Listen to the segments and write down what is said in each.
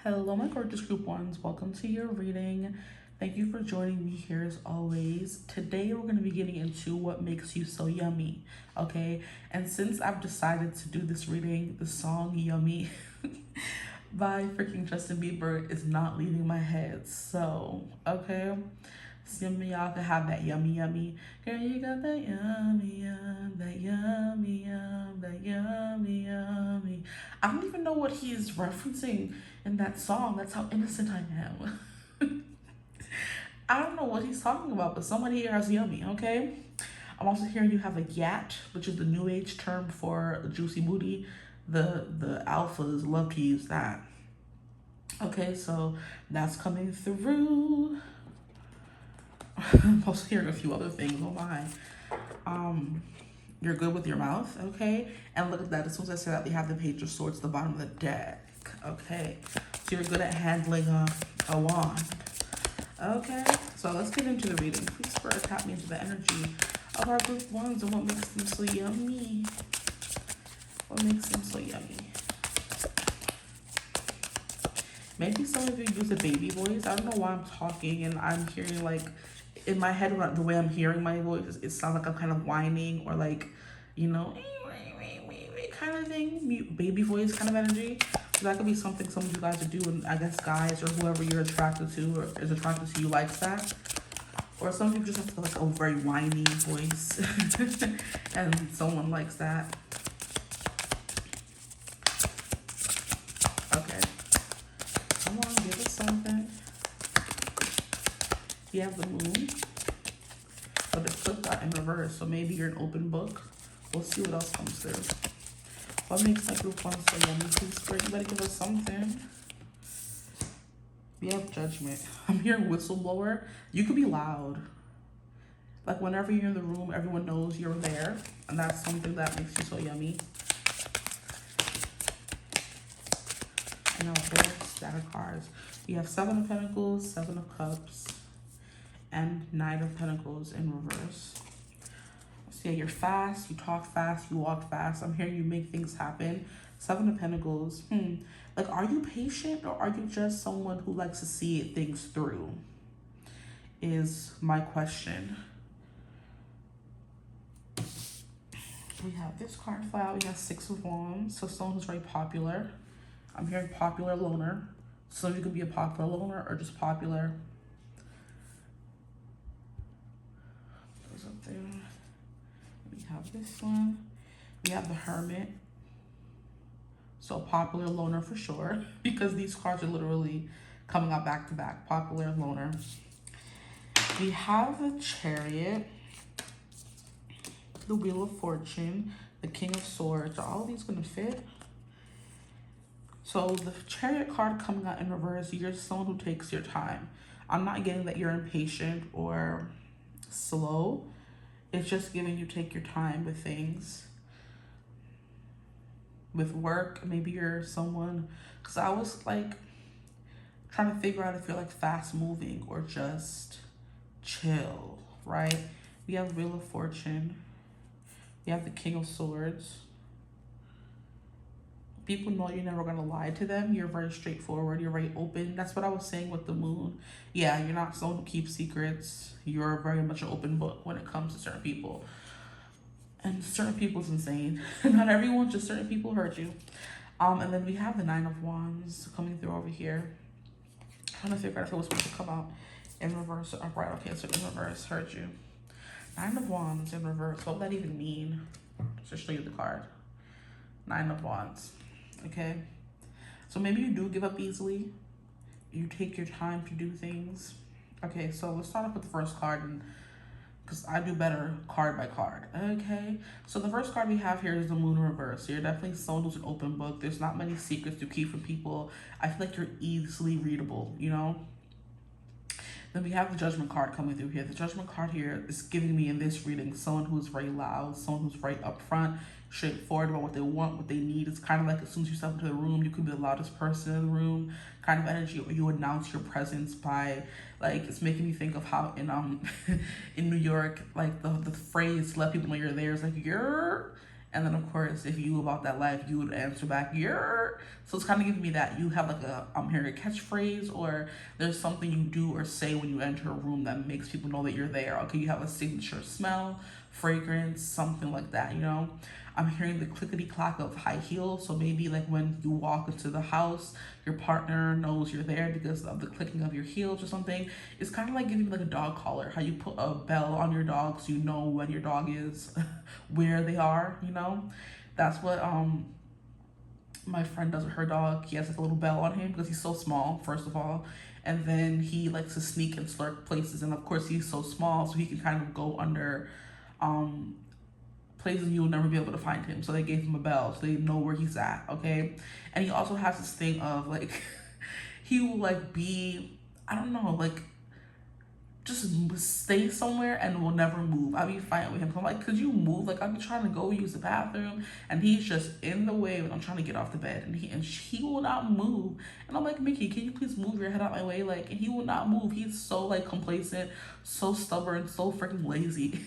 Hello, my gorgeous group ones. Welcome to your reading. Thank you for joining me here as always. Today, we're going to be getting into what makes you so yummy, okay? And since I've decided to do this reading, the song Yummy by freaking Justin Bieber is not leaving my head. So, okay? Some of y'all can have that yummy, yummy. Girl, you got that yummy, yum, that yummy, yum, that yummy, yummy. I don't even know what he is referencing in that song. That's how innocent I am. I don't know what he's talking about, but someone here has yummy, okay? I'm also hearing you have a gat, which is the new age term for juicy booty. The alphas love to use that. Okay, so that's coming through. I'm also hearing a few other things. Oh my. You're good with your mouth, okay? And look at that. As soon as I say that, we have the Page of Swords at the bottom of the deck. Okay. So you're good at handling a wand. Okay. So let's get into the reading. Please Spirit tap me into the energy of our group ones and what makes them so yummy. What makes them so yummy? Maybe some of you use a baby voice. I don't know why I'm talking and I'm hearing like in my head, the way I'm hearing my voice, it sounds like I'm kind of whining or like, you know, kind of thing, baby voice kind of energy. So that could be something some of you guys are doing. I guess guys or whoever you're attracted to or is attracted to you likes that. Or some of you just have like a very whiny voice and someone likes that. Okay. Come on, give us something. You have the moon, but it's flipped out in reverse, so maybe you're an open book. We'll see what else comes through. What makes my group one so yummy? Please, Spirit, you better give us something. We have Judgment. I'm hearing whistleblower. You could be loud. Like whenever you're in the room, everyone knows you're there, and that's something that makes you so yummy. And now a whole stack of cards. We have Seven of Pentacles, Seven of Cups, and Nine of Pentacles in reverse. So yeah, you're fast, you talk fast, you walk fast. I'm hearing you make things happen. Seven of Pentacles. Like, are you patient or are you just someone who likes to see things through? Is my question. We have this card fly out. We have Six of Wands. So someone who's very popular. I'm hearing popular loner. So you could be a popular loner or just popular. Up there. We have this one. We have the Hermit. So popular loner for sure, because these cards are literally coming out back to back. Popular loner. We have the Chariot, the Wheel of Fortune, the King of Swords. Are all of these gonna fit? So the Chariot card coming out in reverse, you're someone who takes your time. I'm not getting that you're impatient or slow. It's just giving you take your time with things. With work, maybe you're someone, because I was like trying to figure out if you're like fast moving or just chill, right? We have Wheel of Fortune. We have the King of Swords. People know you're never gonna lie to them. You're very straightforward. You're very open. That's what I was saying with the moon. Yeah, you're not someone who keeps secrets. You're very much an open book when it comes to certain people. And certain people's insane. Not everyone, just certain people hurt you. And then we have the Nine of Wands coming through over here. I'm trying to figure out if it was supposed to come out in reverse or upright. Okay, so in reverse hurt you. Nine of Wands in reverse. What would that even mean? Just show you the card. Nine of Wands. Okay, so maybe you do give up easily. You take your time to do things. Okay, so let's start off with the first card, and because I do better card by card. Okay, so the first card we have here is the Moon in reverse. So you're definitely someone who's an open book. There's not many secrets to keep from people. I feel like you're easily readable, you know. Then we have the Judgment card coming through here. The Judgment card here is giving me in this reading someone who's very loud, someone who's very upfront, straightforward about what they want, what they need. It's kind of like as soon as you step into the room, you could be the loudest person in the room kind of energy, or you announce your presence by, like, it's making me think of how in in New York, like the phrase to let people know you're there is like, you're, And then of course, if you about that life, you would answer back, "You're." So it's kind of giving me that you have like I'm hearing a catchphrase, or there's something you do or say when you enter a room that makes people know that you're there. Okay, you have a signature smell, fragrance, something like that, you know. I'm hearing the clickety clack of high heels. So maybe like when you walk into the house, your partner knows you're there because of the clicking of your heels or something. It's kind of like giving like a dog collar, how you put a bell on your dog so you know when your dog is, where they are, you know. That's what my friend does with her dog. He has like a little bell on him because he's so small, first of all. And then he likes to sneak and slurk places. And of course, he's so small, so he can kind of go under places you will never be able to find him. So they gave him a bell so they know where he's at, okay? And he also has this thing of like, he will like be, I don't know, like just stay somewhere and will never move. I'll be fighting with him. I'm like, could you move? Like, I'll be trying to go use the bathroom and he's just in the way when I'm trying to get off the bed, and he will not move. And I'm like, Mickey, can you please move your head out my way? Like, and he will not move. He's so like complacent, so stubborn, so freaking lazy.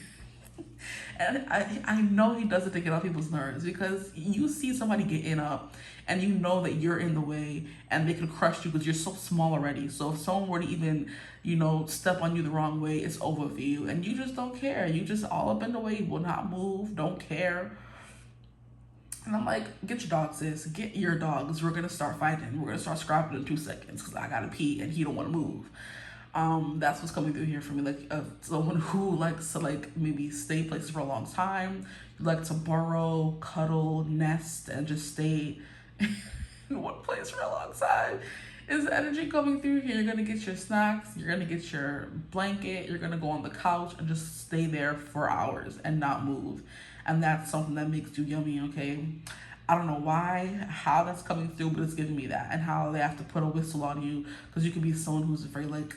And I know he does it to get on people's nerves, because you see somebody getting up and you know that you're in the way and they could crush you because you're so small already. So if someone were to even, you know, step on you the wrong way, it's over for you. And you just don't care. You just all up in the way, will not move, don't care. And I'm like, get your dog, sis. Get your dog, because we're going to start fighting. We're going to start scrapping in 2 seconds because I got to pee and he don't want to move. That's what's coming through here for me. Like someone who likes to like maybe stay places for a long time, like to burrow, cuddle, nest, and just stay in one place for a long time. Is the energy coming through here? You're gonna get your snacks, you're gonna get your blanket, you're gonna go on the couch and just stay there for hours and not move. And that's something that makes you yummy, okay? I don't know why, how that's coming through, but it's giving me that. And how they have to put a whistle on you, because you could be someone who's very like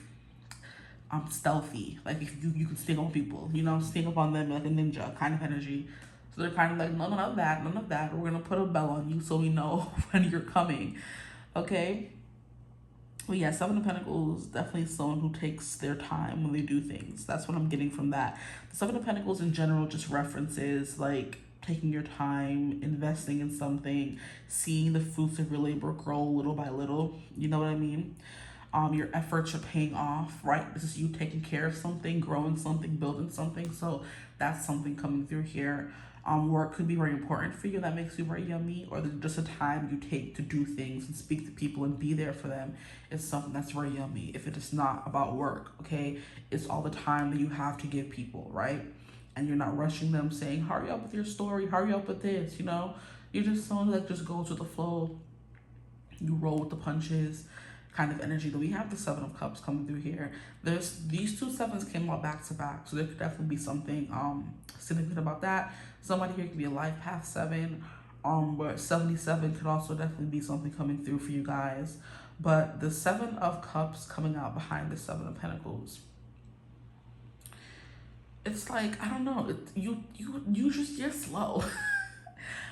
stealthy. Like if you can sneak on people, you know, sneak up on them like a ninja kind of energy. So they're kind of like, no, none of that, none of that. We're gonna put a bell on you so we know when you're coming, okay? Well, yeah, Seven of Pentacles, definitely someone who takes their time when they do things. That's what I'm getting from that. The Seven of Pentacles in general just references like taking your time, investing in something, seeing the fruits of your labor grow little by little. You know what I mean? Your efforts are paying off, right? This is you taking care of something, growing something, building something. So that's something coming through here. Work could be very important for you. That makes you very yummy. Or just a time you take to do things and speak to people and be there for them is something that's very yummy. If it is not about work, okay? It's all the time that you have to give people, right? And you're not rushing them saying, hurry up with your story, hurry up with this, you know? You're just someone that just goes with the flow. You roll with the punches kind of energy. That we have the Seven of Cups coming through here. There's these 2 sevens came out back to back, so there could definitely be something significant about that. Somebody here could be a life path 7, but 77 could also definitely be something coming through for you guys. But the 7 of Cups coming out behind the 7 of Pentacles, it's like, I don't know, you're slow.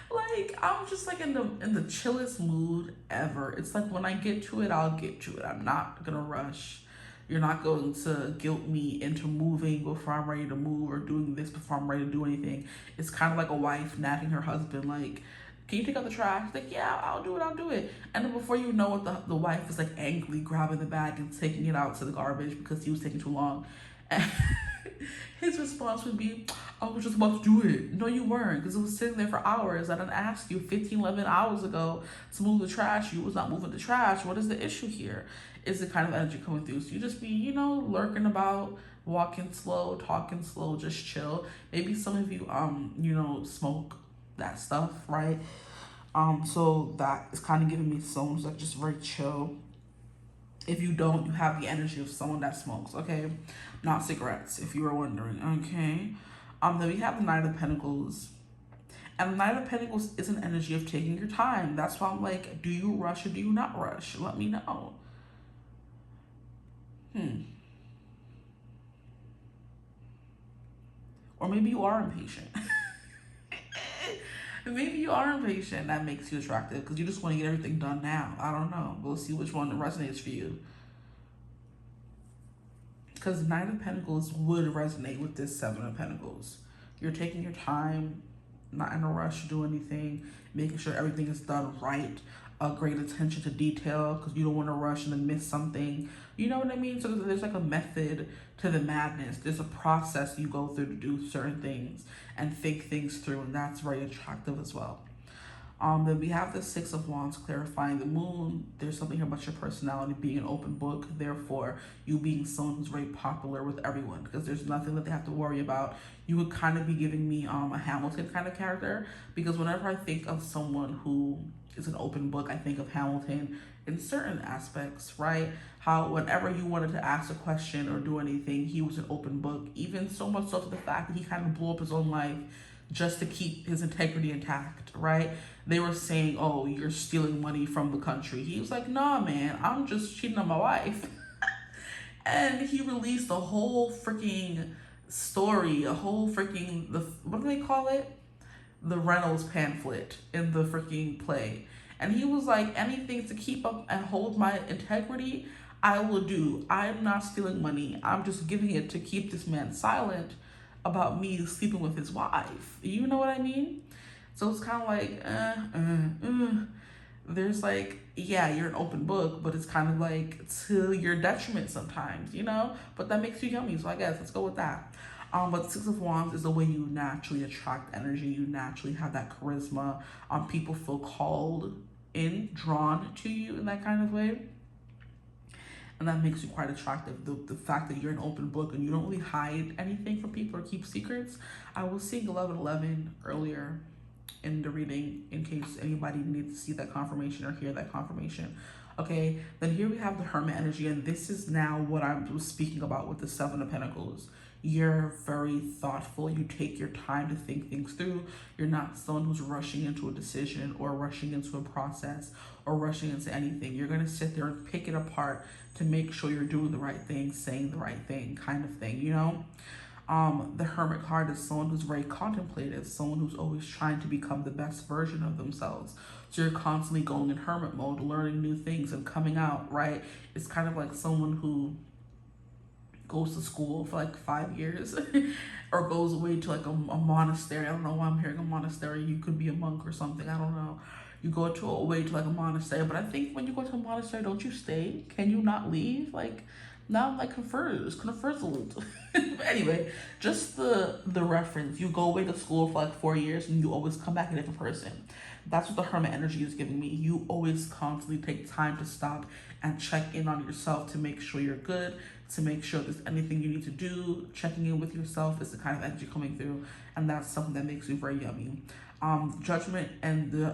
Like, I'm just like in the chillest mood ever. It's like when I get to it, I'll get to it. I'm not gonna rush. You're not going to guilt me into moving before I'm ready to move, or doing this before I'm ready to do anything. It's kind of like a wife nagging her husband, like, can you take out the trash? Like, yeah, I'll do it. And then before you know it, the wife is like angrily grabbing the bag and taking it out to the garbage because he was taking too long. And his response would be, I was just about to do it. No, you weren't, because it was sitting there for hours. I didn't ask you 15, 11 hours ago to move the trash. You was not moving the trash. What is the issue here? Is the kind of energy coming through. So you just be, you know, lurking about, walking slow, talking slow, just chill. Maybe some of you, you know, smoke that stuff, right? So that is kind of giving me someone who's like just very chill. If you don't, you have the energy of someone that smokes, okay? Not cigarettes, if you were wondering, okay? Then we have the Knight of Pentacles. And the Knight of Pentacles is an energy of taking your time. That's why I'm like, do you rush or do you not rush? Let me know. Or maybe you are impatient. Maybe you are impatient. That makes you attractive because you just want to get everything done now. I don't know. We'll see which one resonates for you. Because Knight of Pentacles would resonate with this Seven of Pentacles. You're taking your time, not in a rush to do anything, making sure everything is done right, great attention to detail, because you don't want to rush and then miss something. You know what I mean? So there's like a method to the madness. There's a process you go through to do certain things and think things through, and that's very attractive as well. Then we have the Six of Wands clarifying the moon. There's something here about your personality being an open book, therefore you being someone who's very popular with everyone, because there's nothing that they have to worry about. You would kind of be giving me a Hamilton kind of character, because whenever I think of someone who is an open book, I think of Hamilton in certain aspects, right? How whenever you wanted to ask a question or do anything, he was an open book, even so much so to the fact that he kind of blew up his own life just to keep his integrity intact, right? They were saying, oh, you're stealing money from the country. He was like, nah, man, I'm just cheating on my wife. And he released a whole freaking story, a whole freaking, what do they call it? The Reynolds pamphlet in the freaking play. And he was like, anything to keep up and hold my integrity, I will do. I'm not stealing money. I'm just giving it to keep this man silent about me sleeping with his wife. You know what I mean? So it's kind of like, there's like, yeah, you're an open book, but it's kind of like to your detriment sometimes, you know? But that makes you yummy, so I guess let's go with that. But the Six of Wands is the way you naturally attract energy. You naturally have that charisma. People feel called in, drawn to you in that kind of way. And that makes you quite attractive. The fact that you're an open book and you don't really hide anything from people or keep secrets. I was seeing 1111 earlier in the reading in case anybody needs to see that confirmation or hear that confirmation. Okay, then here we have the Hermit energy, and this is now what I was speaking about with the Seven of Pentacles. You're very thoughtful. You take your time to think things through. You're not someone who's rushing into a decision or rushing into a process or rushing into anything. You're going to sit there and pick it apart to make sure you're doing the right thing, saying the right thing, kind of thing, you know? The Hermit card is someone who's very contemplative, someone who's always trying to become the best version of themselves. So you're constantly going in hermit mode, learning new things and coming out, right? It's kind of like someone who goes to school for like 5 years or goes away to like a monastery. I don't know why I'm hearing a monastery. You could be a monk or something. I don't know. You go to away to like a monastery, but I think when you go to a monastery, don't you stay? Can you not leave? Like, now I'm like confused. Anyway, just the reference. You go away to school for like 4 years and you always come back a different person. That's what the Hermit energy is giving me. You always constantly take time to stop and check in on yourself to make sure you're good, to make sure there's anything you need to do. Checking in with yourself is the kind of energy coming through, and that's something that makes you very yummy. Judgment and the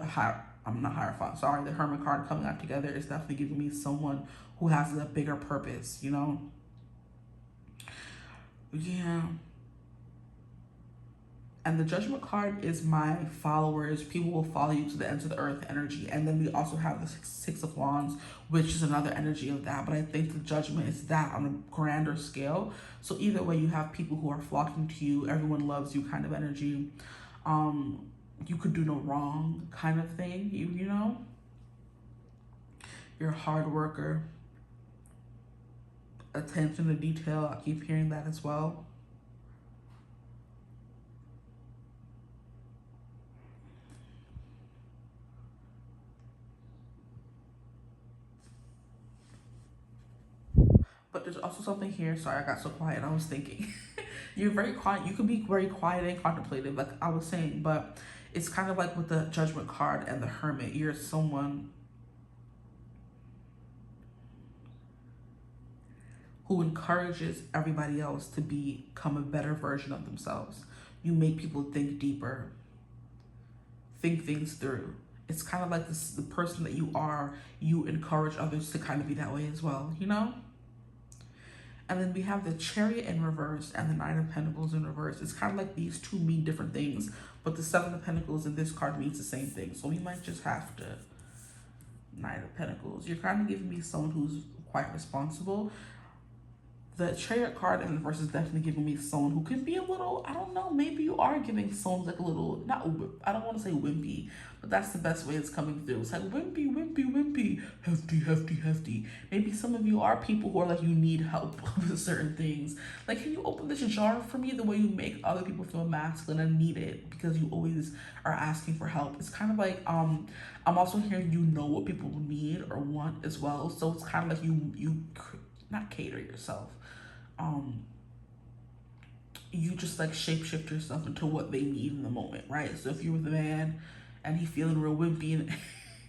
the Hermit card coming out together is definitely giving me someone who has a bigger purpose, you know? Yeah. And the Judgment card is my followers. People will follow you to the ends of the earth energy. And then we also have the Six of Wands, which is another energy of that. But I think the Judgment is that on a grander scale. So either way, you have people who are flocking to you, everyone loves you kind of energy. You could do no wrong kind of thing, you know? You're a hard worker. Attention to detail, I keep hearing that as well. But there's also something here. Sorry, I got so quiet. I was thinking. You're very quiet. You can be very quiet and contemplative, like I was saying. But it's kind of like with the Judgment card and the Hermit. You're someone who encourages everybody else to become a better version of themselves. You make people think deeper, think things through. It's kind of like this, the person that you are, you encourage others to kind of be that way as well, you know? And then we have the Chariot in reverse and the Nine of Pentacles in reverse. It's kind of like these two mean different things, but the Seven of Pentacles in this card means the same thing. So we might just have to, Nine of Pentacles. You're kind of giving me someone who's quite responsible. The Chariot card in the verse is definitely giving me someone who could be a little, I don't know, maybe you are giving someone like a little, not, I don't want to say wimpy, but that's the best way it's coming through. It's like wimpy, wimpy, wimpy, hefty, hefty, hefty. Maybe some of you are people who are like, you need help with certain things. Like, can you open this jar for me? The way you make other people feel masculine and need it because you always are asking for help. It's kind of like, I'm also hearing you know what people need or want as well. So it's kind of like you not cater yourself. You just like shapeshift yourself into what they need in the moment, right? So if you're with a man and he feeling real wimpy and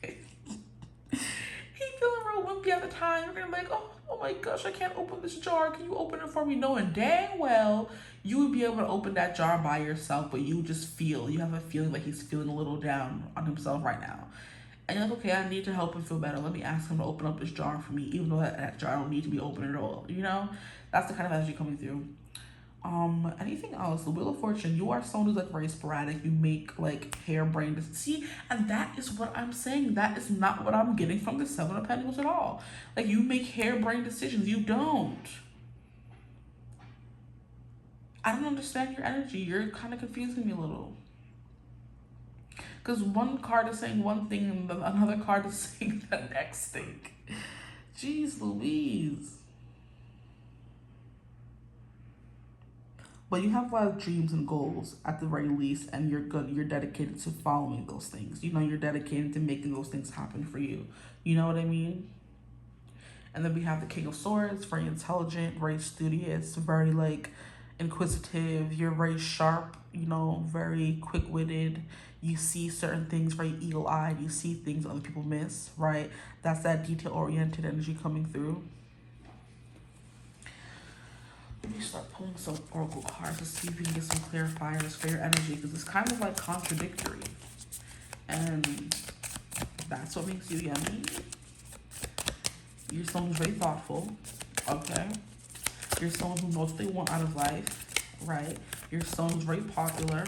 he feeling real wimpy at the time, you're gonna be like, oh my gosh, I can't open this jar. Can you open it for me? Knowing dang well you would be able to open that jar by yourself, but you just feel, you have a feeling like he's feeling a little down on himself right now. And you're like, okay, I need to help him feel better. Let me ask him to open up this jar for me, even though that jar don't need to be open at all. You know, that's the kind of energy coming through. Anything else? The Wheel of Fortune. You are someone who's like very sporadic. You make like harebrained. See, and that is what I'm saying. That is not what I'm getting from the Seven of Pentacles at all. Like, you make harebrained decisions. You don't. I don't understand your energy. You're kind of confusing me a little. Because one card is saying one thing and another card is saying the next thing. Jeez Louise. But you have a lot of dreams and goals at the very least, and you're good. You're dedicated to following those things. You know, you're dedicated to making those things happen for you. You know what I mean? And then we have the King of Swords, very intelligent, very studious, very like inquisitive. You're very sharp, you know, very quick-witted. You see certain things very eagle-eyed. You see things other people miss, right? That's that detail-oriented energy coming through. Let me start pulling some oracle cards to see if we can get some clarifiers for your energy, because it's kind of like contradictory. And that's what makes you yummy. You're someone who's very thoughtful, okay? You're someone who knows what they want out of life, right? You're someone who's very popular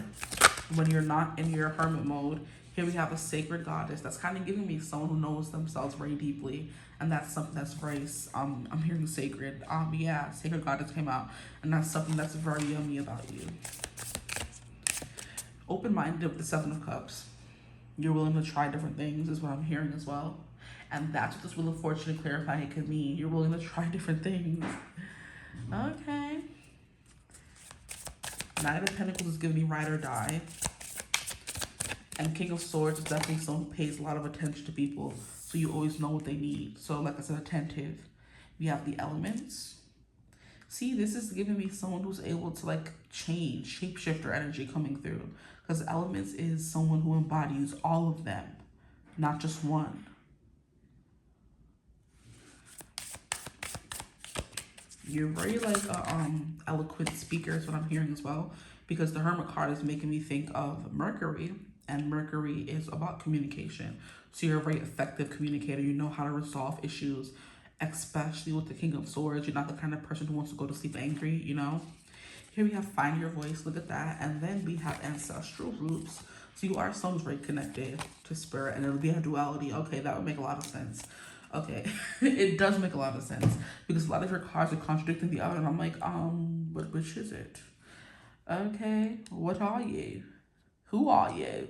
when you're not in your hermit mode. Here we have a sacred goddess. That's kind of giving me someone who knows themselves very deeply. And that's something that's very, I'm hearing sacred. Yeah, sacred goddess came out. And that's something that's very yummy about you. Open-minded with the Seven of Cups. You're willing to try different things is what I'm hearing as well. And that's what this Wheel of Fortune clarifying could mean. You're willing to try different things. Okay. Knight of Pentacles is giving me ride or die. And King of Swords is definitely someone who pays a lot of attention to people. So you always know what they need. So like I said, attentive. We have the elements. See, this is giving me someone who's able to like change, shapeshifter energy coming through. Because elements is someone who embodies all of them, not just one. You're very like a eloquent speaker is what I'm hearing as well, because the Hermit card is making me think of Mercury, and Mercury is about communication. So you're a very effective communicator. You know how to resolve issues, especially with the King of Swords. You're not the kind of person who wants to go to sleep angry, you know. Here we have find your voice. Look at that. And then we have ancestral roots. So you are someone who's very connected to spirit, and it'll be a duality. Okay, that would make a lot of sense. Okay, it does make a lot of sense because a lot of your cards are contradicting the other, and I'm like, but which is it? Okay, what are you? Who are you?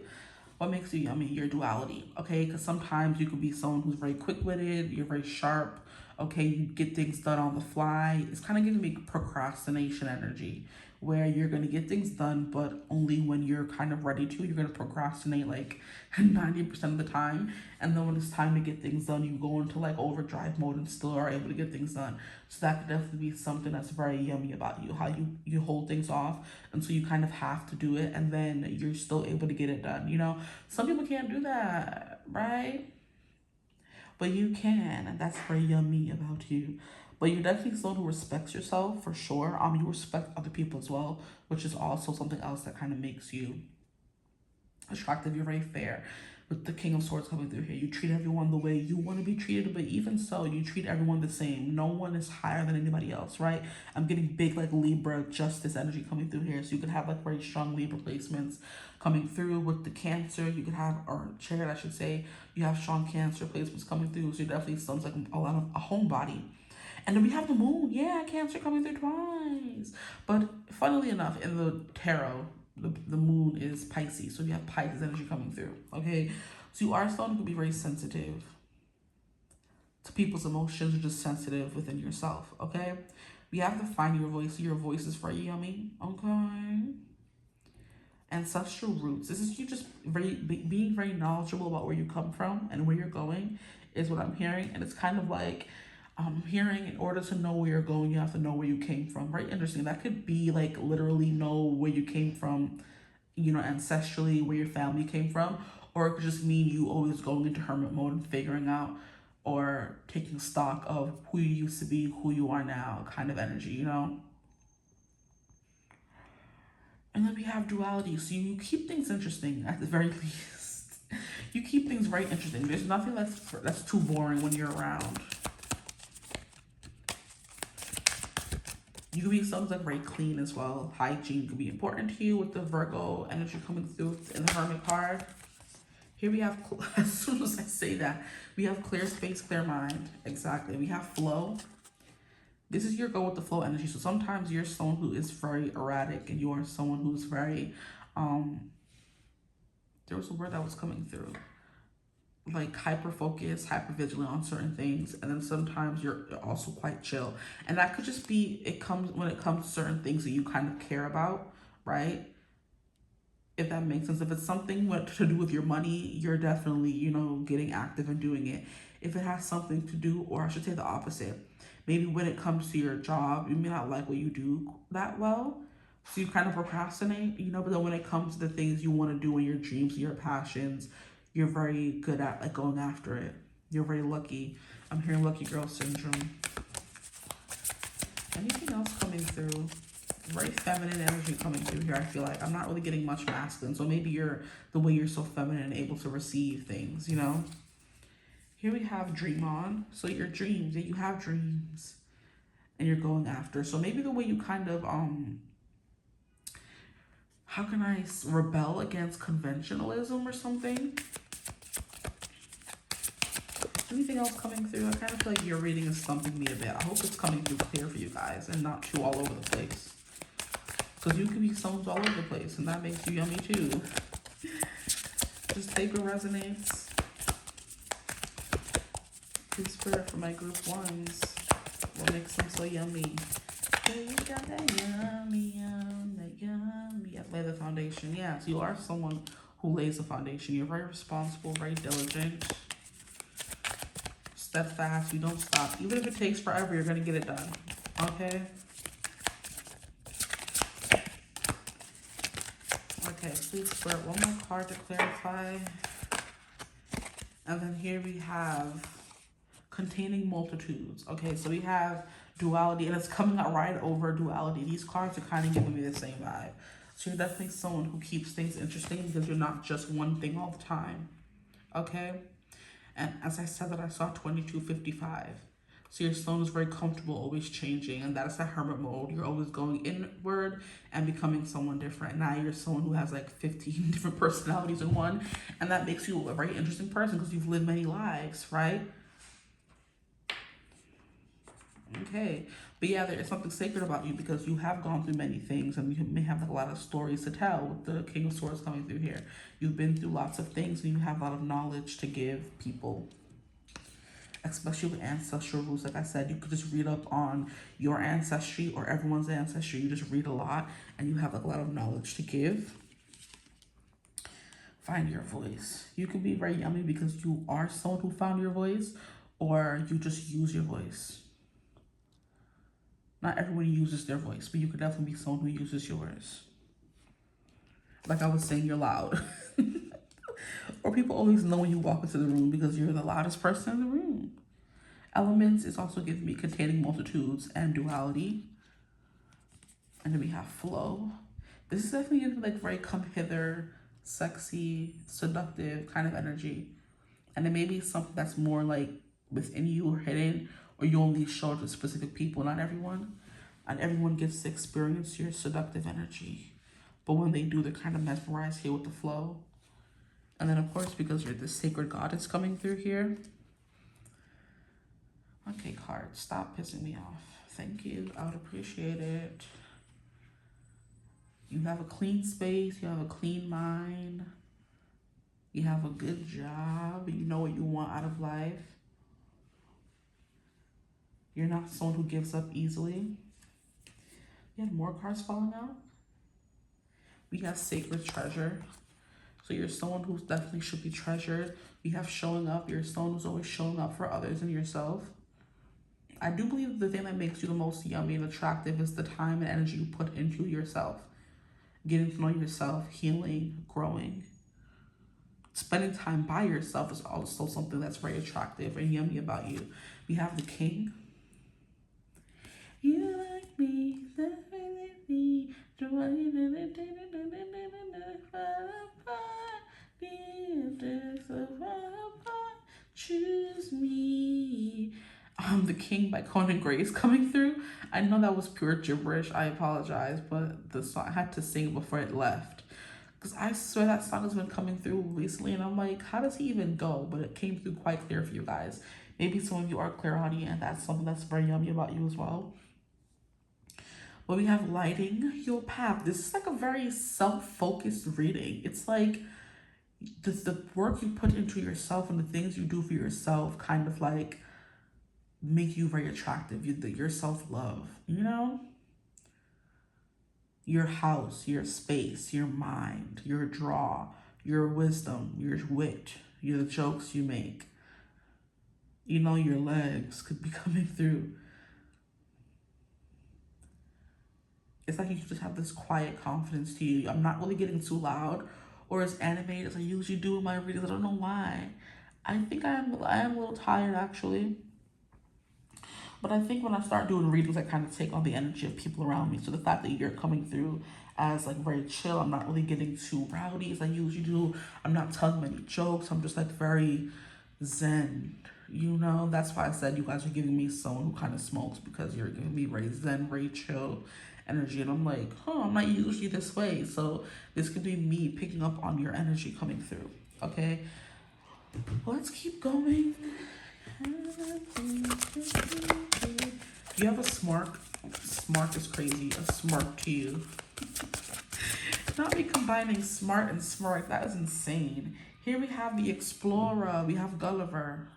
What makes you yummy? Your duality, okay? Because sometimes you could be someone who's very quick-witted, you're very sharp, okay? You get things done on the fly. It's kind of giving me procrastination energy, where you're going to get things done, but only when you're kind of ready to. You're going to procrastinate like 90% of the time. And then when it's time to get things done, you go into like overdrive mode and still are able to get things done. So that could definitely be something that's very yummy about you, how you hold things off. And so you kind of have to do it, and then you're still able to get it done. You know, some people can't do that, right? But you can, and that's very yummy about you. But you're definitely someone who respects yourself, for sure. You respect other people as well, which is also something else that kind of makes you attractive. You're very fair. With the King of Swords coming through here, you treat everyone the way you want to be treated, but even so, you treat everyone the same. No one is higher than anybody else, right? I'm getting big like Libra justice energy coming through here. So you could have like very strong Libra placements coming through. With the Cancer, you could have, or Chariot, I should say, you have strong Cancer placements coming through. So you definitely sounds like a lot of a homebody. And then we have the moon. Yeah, Cancer coming through twice. But funnily enough, in the tarot, the moon is Pisces. So you have Pisces energy coming through. Okay. So you are someone who can be very sensitive to people's emotions, or just sensitive within yourself. Okay. We have to find your voice. Your voice is very yummy. Okay. Ancestral roots. This is you just being very knowledgeable about where you come from and where you're going is what I'm hearing. And it's kind of like I'm hearing, in order to know where you're going, you have to know where you came from. Very interesting. That could be like literally know where you came from, you know, ancestrally, where your family came from. Or it could just mean you always going into hermit mode and figuring out or taking stock of who you used to be, who you are now, kind of energy, you know? And then we have duality. So you keep things interesting at the very least. You keep things very interesting. There's nothing that's too boring when you're around. You can be someone like very clean as well. Hygiene could be important to you with the Virgo energy coming through in the Hermit card. Here we have, as soon as I say that, we have clear space, clear mind. Exactly. We have flow. This is your go with the flow energy. So sometimes you're someone who is very erratic, and you are someone who's very, there was a word that was coming through, like hyper focused, hyper vigilant on certain things. And then sometimes you're also quite chill. And that could just be, when it comes to certain things that you kind of care about, right? If that makes sense. If it's something to do with your money, you're definitely, you know, getting active and doing it. If it has something to do, or I should say the opposite, maybe when it comes to your job, you may not like what you do that well, so you kind of procrastinate, you know, but then when it comes to the things you want to do in your dreams, your passions, you're very good at like going after it. You're very lucky. I'm hearing lucky girl syndrome. Anything else coming through? Very feminine energy coming through here. I feel like I'm not really getting much masculine. So maybe the way you're so feminine and able to receive things, you know? Here we have dream on. So your dreams, you have dreams and you're going after. So maybe the way you kind of, how can I rebel against conventionalism or something? Anything else coming through? I kind of feel like your reading is stumping me a bit. I hope it's coming through clear for you guys and not too all over the place. Because you can be someone all over the place, and that makes you yummy too. Just take what resonates. Please spirit for my group ones. What makes them so yummy? Yeah, you got that yummy, that yummy. Yeah, lay the foundation. Yeah, so you are someone who lays the foundation. You're very responsible, very diligent, steadfast. You don't stop. Even if it takes forever, you're going to get it done. Okay? Okay, please spirit one more card to clarify. And then here we have containing multitudes. Okay, so we have duality, and it's coming out right over duality. These cards are kind of giving me the same vibe. So you're definitely someone who keeps things interesting because you're not just one thing all the time. Okay? And as I said that, I saw 2255. So your soul is very comfortable, always changing. And that is that hermit mode. You're always going inward and becoming someone different. Now you're someone who has like 15 different personalities in one. And that makes you a very interesting person because you've lived many lives, right? Okay. But yeah, there is something sacred about you because you have gone through many things and you may have like a lot of stories to tell with the King of Swords coming through here. You've been through lots of things and you have a lot of knowledge to give people. Especially with ancestral roots. Like I said, you could just read up on your ancestry or everyone's ancestry. You just read a lot and you have like a lot of knowledge to give. Find your voice. You can be very yummy because you are someone who found your voice, or you just use your voice. Not everyone uses their voice, but you could definitely be someone who uses yours. Like I was saying, you're loud. Or people always know when you walk into the room because you're the loudest person in the room. Elements is also giving me containing multitudes and duality. And then we have flow. This is definitely giving me like very come hither, sexy, seductive kind of energy. And it may be something that's more like within you or hidden, or you only show it to specific people, not everyone. And everyone gets to experience your seductive energy. But when they do, they're kind of mesmerized here with the flow. And then, of course, because you're the sacred goddess coming through here, Okay, cards, stop pissing me off. Thank you. I would appreciate it. You have a clean space. You have a clean mind. You have a good job. You know what you want out of life. You're not someone who gives up easily. You have more cards falling out. We have sacred treasure. So you're someone who definitely should be treasured. We have showing up. You're someone who's always showing up for others and yourself. I do believe the thing that makes you the most yummy and attractive is the time and energy you put into yourself. Getting to know yourself, healing, growing. Spending time by yourself is also something that's very attractive and yummy about you. We have the king. You like me, choose me. The King by Conan Gray is coming through. I know that was pure gibberish. I apologize, but the song I had to sing before it left. Because I swear that song has been coming through recently, and I'm like, how does he even go? But it came through quite clear for you guys. Maybe some of you are clairaudient. That's something that's very yummy about you as well. But we have lighting your path. This is like a very self-focused reading. It's like the work you put into yourself and the things you do for yourself kind of like make you very attractive. Your self-love, you know? Your house, your space, your mind, your draw, your wisdom, your wit, your jokes you make. You know, your legs could be coming through. It's like you just have this quiet confidence to you. I'm not really getting too loud or as animated as I usually do in my readings. I don't know why. I think I am a little tired actually. But I think when I start doing readings, I kind of take on the energy of people around me. So the fact that you're coming through as like very chill, I'm not really getting too rowdy as I usually do. I'm not telling many jokes. I'm just like very zen, you know? That's why I said you guys are giving me someone who kind of smokes, because you're giving me very zen, very chill energy. And I'm like, I'm not usually this way. So this could be me picking up on your energy coming through, okay? Let's keep going. You have a smirk. Smart is crazy. A smirk to you. Not me combining smart and smirk. That is insane. Here we have the explorer. We have Gulliver.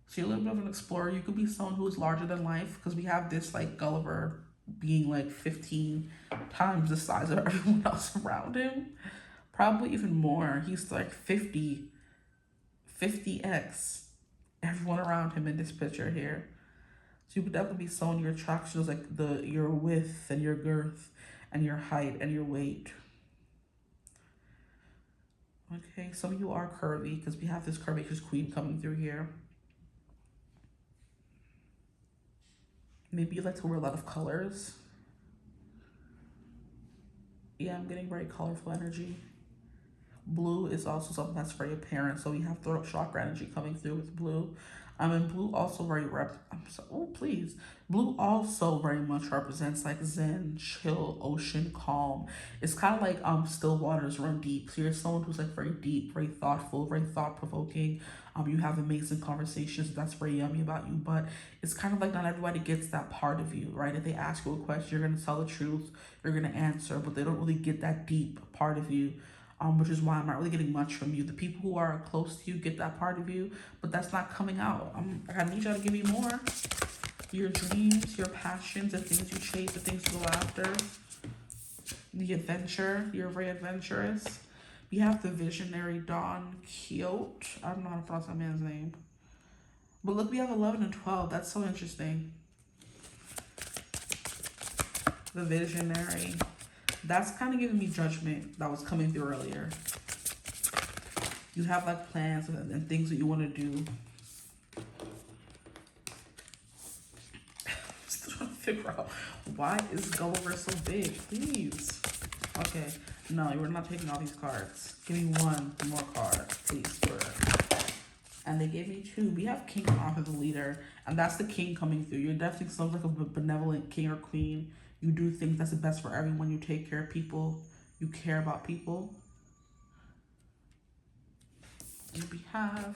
So you're a little bit of an explorer. You could be someone who is larger than life, because we have this like Gulliver being like 15 times the size of everyone else around him. Probably even more. He's like 50x everyone around him in this picture here. So you could definitely be someone your attraction is like your width and your girth and your height and your weight. Okay, some of you are curvy because we have this curvaceous queen coming through here. Maybe you like to wear a lot of colors. Yeah, I'm getting very colorful energy. Blue is also something that's very apparent. So we have throat chakra energy coming through with blue. And blue also Blue also very much represents like zen, chill, ocean, calm. It's kind of like still waters run deep. So you're someone who's like very deep, very thoughtful, very thought-provoking. You have amazing conversations. That's very yummy about you. But it's kind of like not everybody gets that part of you, right? If they ask you a question, you're gonna tell the truth, you're gonna answer, but they don't really get that deep part of you. Which is why I'm not really getting much from you. The people who are close to you get that part of you, but that's not coming out. I need y'all to give me more. Your dreams, your passions, the things you chase, the things you go after. The adventure, you're very adventurous. We have the visionary Don Quixote. I don't know how to pronounce that man's name. But look, we have 11 and 12. That's so interesting. The visionary. That's kind of giving me judgment that was coming through earlier. You have like plans and things that you want to do. Still trying to figure out why is Gulliver so big, please. Okay, no, we're not taking all these cards. Give me one more card, please. And they gave me two. We have King, Author, the Leader, and that's the king coming through. You're definitely sounds like a benevolent king or queen. You do things that's the best for everyone. You take care of people. You care about people. And we have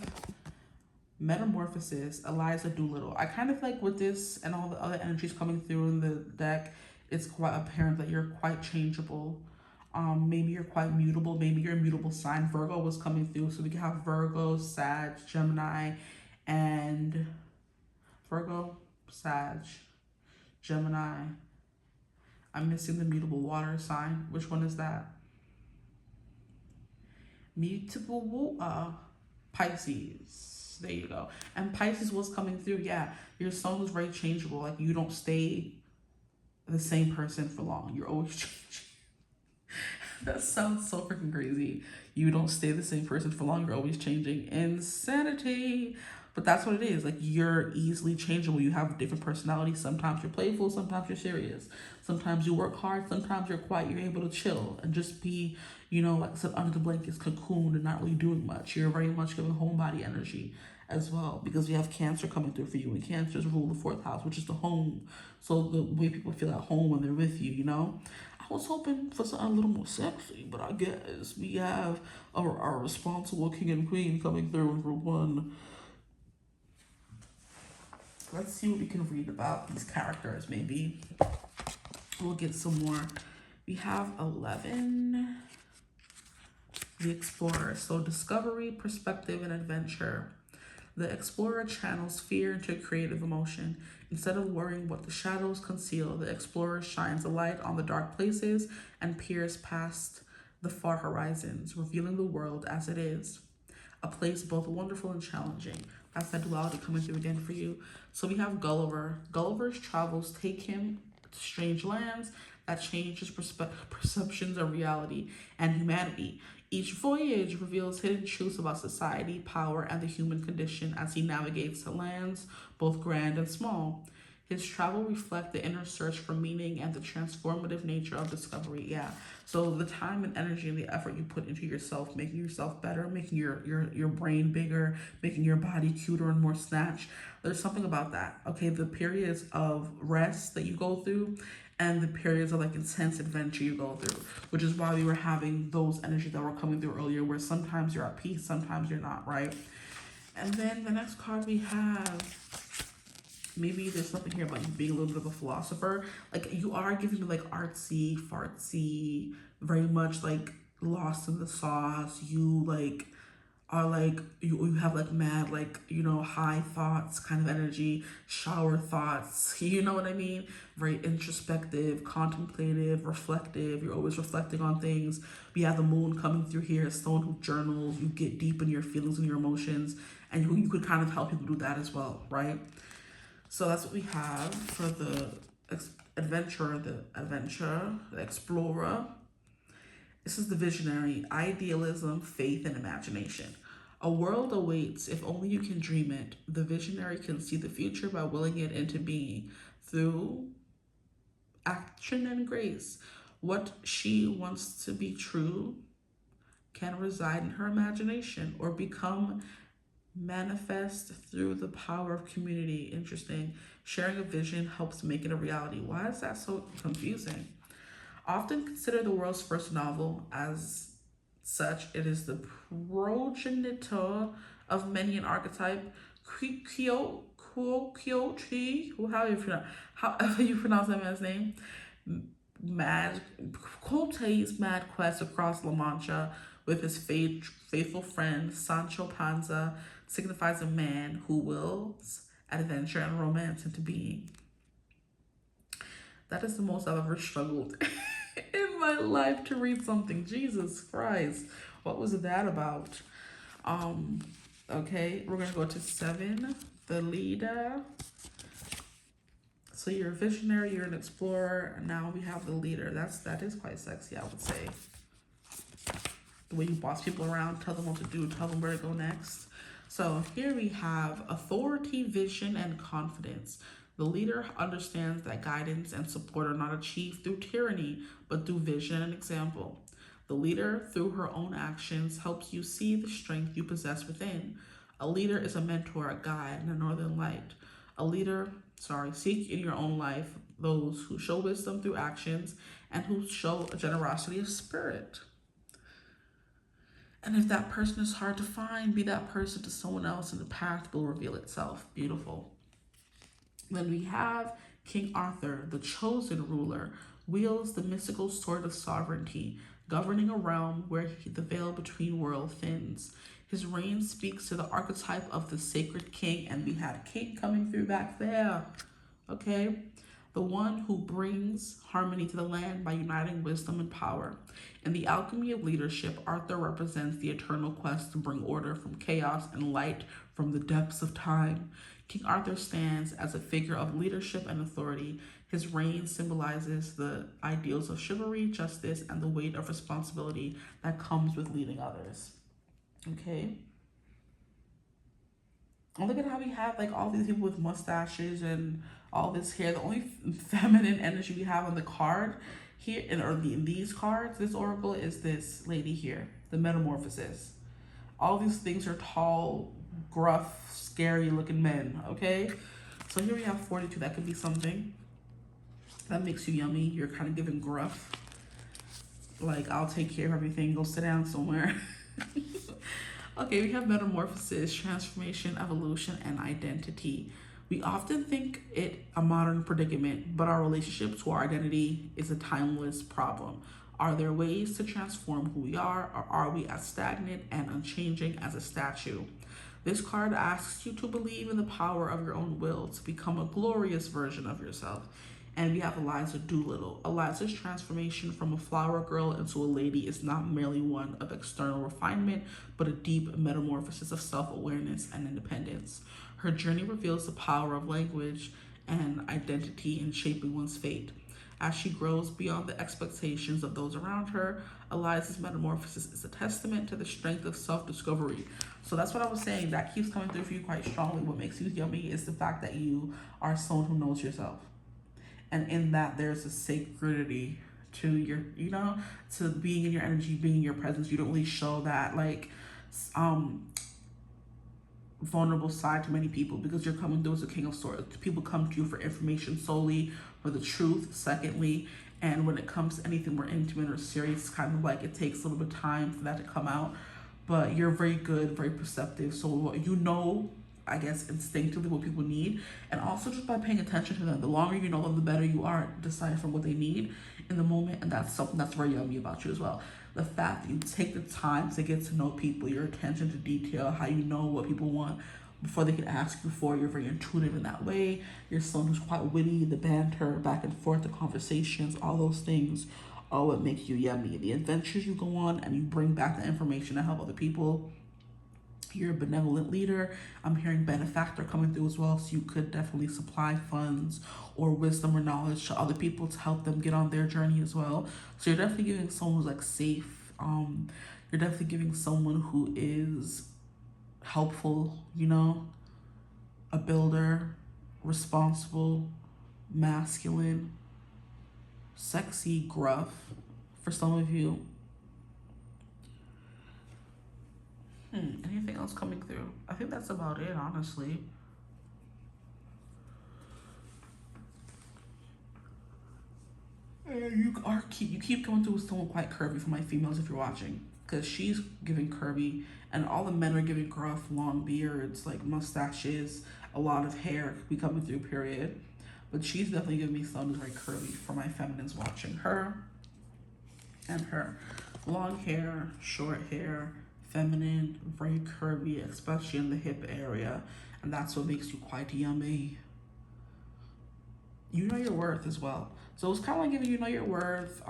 Metamorphosis, Eliza Doolittle. I kind of like with this and all the other energies coming through in the deck, it's quite apparent that you're quite changeable. Maybe you're quite mutable. Maybe you're a mutable sign. Virgo was coming through, so we can have Virgo, Sag, Gemini, and Virgo, Sag, Gemini. I'm missing the mutable water sign. Which one is that? Mutable Pisces. There you go. And Pisces was coming through. Yeah, your sun was very changeable. Like, you don't stay the same person for long. You're always changing. That sounds so freaking crazy. You don't stay the same person for long. You're always changing. Insanity. But that's what it is. Like, you're easily changeable. You have different personalities. Sometimes you're playful. Sometimes you're serious. Sometimes you work hard. Sometimes you're quiet. You're able to chill and just be, you know, like I said, under the blankets, cocooned, and not really doing much. You're very much giving homebody energy as well, because we have Cancer coming through for you, and Cancers rule the 4th house, which is the home. So the way people feel at home when they're with you, you know. I was hoping for something a little more sexy, but I guess we have our responsible king and queen coming through in group 1. Let's see what we can read about these characters. Maybe we'll get some more. We have 11. The Explorer. So discovery, perspective, and adventure. The Explorer channels fear into creative emotion. Instead of worrying what the shadows conceal, the Explorer shines a light on the dark places and peers past the far horizons, revealing the world as it is. A place both wonderful and challenging. That's that duality coming through again for you. So we have Gulliver. Gulliver's travels take him to strange lands that change his perceptions of reality and humanity. Each voyage reveals hidden truths about society, power, and the human condition as he navigates the lands, both grand and small. His travel reflects the inner search for meaning and the transformative nature of discovery. Yeah. So the time and energy and the effort you put into yourself, making yourself better, making your brain bigger, making your body cuter and more snatched. There's something about that. Okay. The periods of rest that you go through and the periods of like intense adventure you go through, which is why we were having those energies that were coming through earlier, where sometimes you're at peace, sometimes you're not, right? And then the next card we have, maybe there's something here about you being a little bit of a philosopher. Like, you are giving me like artsy, fartsy, very much like lost in the sauce. You like are like, you have like mad, like, you know, high thoughts kind of energy, shower thoughts, you know what I mean? Very introspective, contemplative, reflective. You're always reflecting on things. We have the moon coming through here, someone who journals. You get deep in your feelings and your emotions, and you could kind of help people do that as well, right? So that's what we have for the adventurer, the explorer. This is the visionary, idealism, faith, and imagination. A world awaits if only you can dream it. The visionary can see the future by willing it into being through action and grace. What she wants to be true can reside in her imagination or become manifest through the power of community. Interesting. Sharing a vision helps make it a reality. Why is that so confusing? Often considered the world's first novel. As such, it is the progenitor of many an archetype. Kyochi, however you pronounce that man's name, Quote's mad quest across La Mancha with his faithful friend Sancho Panza signifies a man who wills adventure and romance into being. That is the most I've ever struggled in my life to read something. Jesus Christ. What was that about? Okay, we're gonna go to 7, the leader. So you're a visionary, you're an explorer, and now we have the leader. That is quite sexy, I would say. The way you boss people around, tell them what to do, tell them where to go next. So here we have authority, vision, and confidence. The leader understands that guidance and support are not achieved through tyranny, but through vision and example. The leader, through her own actions, helps you see the strength you possess within. A leader is a mentor, a guide, and a northern light. Seek in your own life those who show wisdom through actions and who show a generosity of spirit. And if that person is hard to find, be that person to someone else, and the path will reveal itself. Beautiful. Then we have King Arthur, the chosen ruler, wields the mystical sword of sovereignty, governing a realm where the veil between worlds thins. His reign speaks to the archetype of the sacred king, and we have king coming through back there. Okay? The one who brings harmony to the land by uniting wisdom and power. In the alchemy of leadership, Arthur represents the eternal quest to bring order from chaos and light from the depths of time. King Arthur stands as a figure of leadership and authority. His reign symbolizes the ideals of chivalry, justice, and the weight of responsibility that comes with leading others. Okay? And look at how we have like all these people with mustaches and all this hair. The only feminine energy we have on the card here, in these cards, this oracle, is this lady here, the Metamorphosis. All these things are tall, gruff, scary looking men, okay? So here we have 42. That could be something that makes you yummy. You're kind of giving gruff. Like, I'll take care of everything. Go sit down somewhere. Okay, we have metamorphosis, transformation, evolution, and identity. We often think it a modern predicament, but our relationship to our identity is a timeless problem. Are there ways to transform who we are, or are we as stagnant and unchanging as a statue? This card asks you to believe in the power of your own will to become a glorious version of yourself. And we have Eliza Doolittle. Eliza's transformation from a flower girl into a lady is not merely one of external refinement, but a deep metamorphosis of self-awareness and independence. Her journey reveals the power of language and identity in shaping one's fate. As she grows beyond the expectations of those around her, Eliza's metamorphosis is a testament to the strength of self-discovery. So that's what I was saying. That keeps coming through for you quite strongly. What makes you yummy is the fact that you are someone who knows yourself. And in that, there's a sacredity to your, to being in your energy, being in your presence. You don't really show that, like, vulnerable side to many people because you're coming through as a King of Swords. People come to you for information solely, for the truth, secondly. And when it comes to anything more intimate or serious, kind of like it takes a little bit of time for that to come out. But you're very good, very perceptive. So I guess, instinctively what people need. And also just by paying attention to them. The longer you know them, the better you are decide from what they need in the moment. And that's something that's very yummy about you as well. The fact that you take the time to get to know people, your attention to detail, how you know what people want before they can ask you for. You're very intuitive in that way. You're someone who's quite witty, the banter, back and forth, the conversations, all those things are what makes you yummy. The adventures you go on and you bring back the information to help other people. You're a benevolent leader. I'm hearing benefactor coming through as well. So you could definitely supply funds or wisdom or knowledge to other people to help them get on their journey as well. So you're definitely giving someone who's like safe. You're definitely giving someone who is helpful, a builder, responsible, masculine, sexy, gruff for some of you. Anything else coming through? I think that's about it, honestly. You keep going through with someone quite curvy for my females if you're watching, because she's giving curvy, and all the men are giving gruff, long beards, like mustaches, a lot of hair could be coming through, period. But she's definitely giving me someone who's very curvy for my feminines watching. Her and her. Long hair, short hair, feminine, very curvy, especially in the hip area, and that's what makes you quite yummy. You know your worth as well. So it's kind of like giving you know your worth.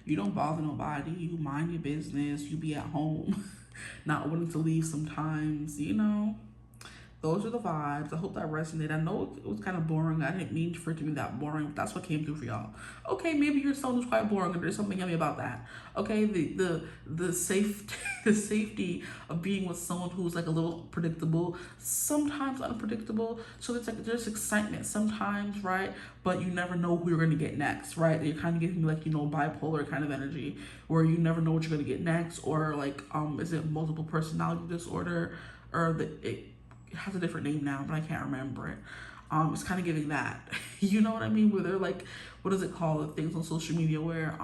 You don't bother nobody. You mind your business. You be at home, not willing to leave sometimes. Those are the vibes. I hope that resonated. I know it was kind of boring. I didn't mean for it to be that boring, but that's what came through for y'all. Okay, maybe your soul is quite boring and there's something yummy about that. Okay, the safety of being with someone who's like a little predictable, sometimes unpredictable. So there's excitement sometimes, right? But you never know who you're gonna get next, right? You're kind of giving me like, bipolar kind of energy where you never know what you're gonna get next, or like, is it multiple personality disorder, or it has a different name now, but I can't remember it. It's kind of giving that. You know what I mean? Where they're like, what is it called? The things on social media where,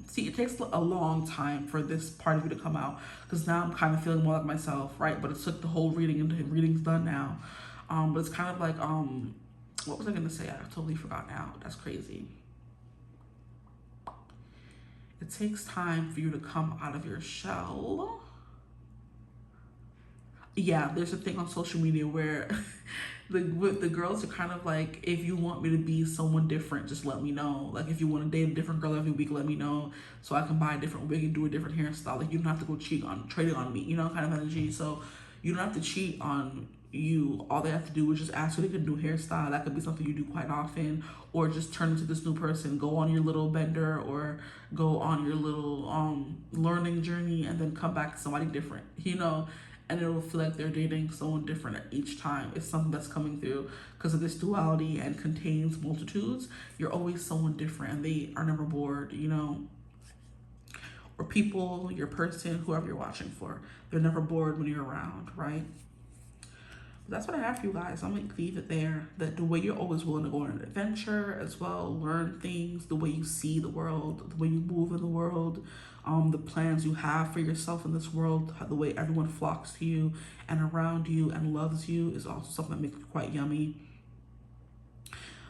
see, it takes a long time for this part of you to come out. Because now I'm kind of feeling more like myself, right? But it took the whole reading, and the reading's done now. But it's kind of like, what was I going to say? I totally forgot now. That's crazy. It takes time for you to come out of your shell. Yeah, there's a thing on social media where the girls are kind of like, if you want me to be someone different, just let me know. Like, if you want to date a different girl every week, let me know so I can buy a different wig and do a different hairstyle. Like, you don't have to go trading on me, you know, kind of energy. So you don't have to cheat on you. All they have to do is just ask you they can do hairstyle. That could be something you do quite often, or just turn into this new person, go on your little bender, or go on your little learning journey, and then come back to somebody different, you know. And it'll feel like they're dating someone different each time. It's something that's coming through because of this duality and contains multitudes. You're always someone different, and they are never bored, you know. Or people, your person, whoever you're watching for, they're never bored when you're around, right? That's what I have for you guys. I'm gonna leave it there. That the way you're always willing to go on an adventure as well, learn things, the way you see the world, the way you move in the world, the plans you have for yourself in this world, the way everyone flocks to you and around you and loves you is also something that makes you quite yummy.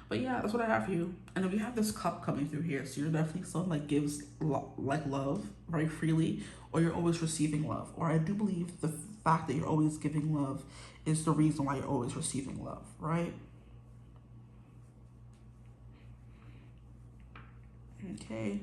But yeah, that's what I have for you. And then we have this cup coming through here, so you're definitely someone that gives like love very freely, or you're always receiving love. Or I do believe the fact that you're always giving love is the reason why you're always receiving love, right? Okay.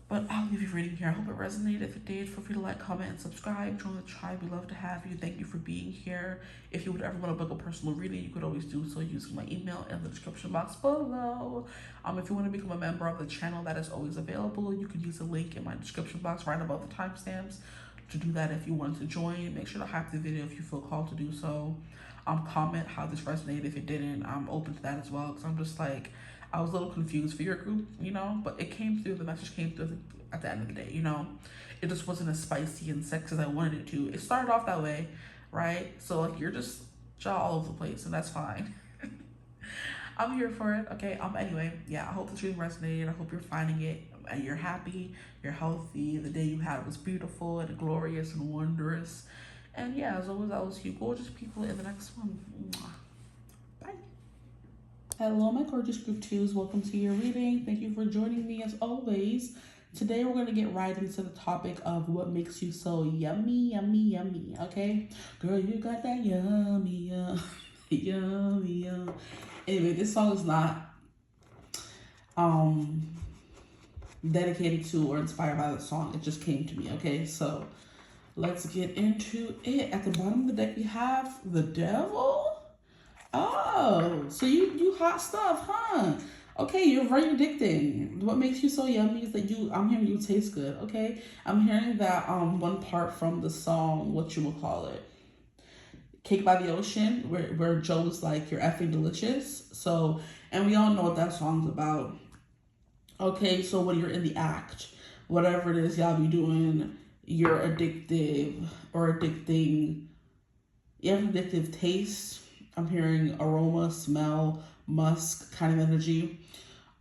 But I'll leave you reading here. I hope it resonated. If it did, feel free to like, comment, and subscribe. Join the tribe. We love to have you. Thank you for being here. If you would ever want to book a personal reading, you could always do so using my email in the description box below. If you want to become a member of the channel, that is always available. You can use the link in my description box right above the timestamps to do that if you want to join. Make sure to hype the video if you feel called to do so. Comment how this resonated. If it didn't, I'm open to that as well, because I'm just like, I was a little confused for your group, you know, but it came through, the message came through at the end of the day, you know. It just wasn't as spicy and sexy as I wanted it to. It started off that way, right? So like, you're just all over the place, and that's fine. I'm here for it, okay? Anyway, yeah, I hope this really resonated. I hope you're finding it and you're happy, you're healthy. The day you had was beautiful and glorious and wondrous. And yeah, as always, I will see you gorgeous people in the next one. Bye. Hello, my gorgeous group 2s. Welcome to your reading. Thank you for joining me as always. Today, we're going to get right into the topic of what makes you so yummy, yummy, yummy, okay? Girl, you got that yummy, yummy, yum. Anyway, this song is not dedicated to or inspired by the song. It just came to me, okay? So let's get into it. At the bottom of the deck, we have the devil. Oh, so you hot stuff, huh? Okay, you're very addicting. What makes you so yummy is that I'm hearing you taste good, okay? I'm hearing that one part from the song, whatchamacallit, Cake by the Ocean, where Joe's like, you're effing delicious. So, and we all know what that song's about. Okay, so when you're in the act, whatever it is y'all be doing, you're addictive or addicting. You have addictive taste. I'm hearing aroma, smell, musk kind of energy.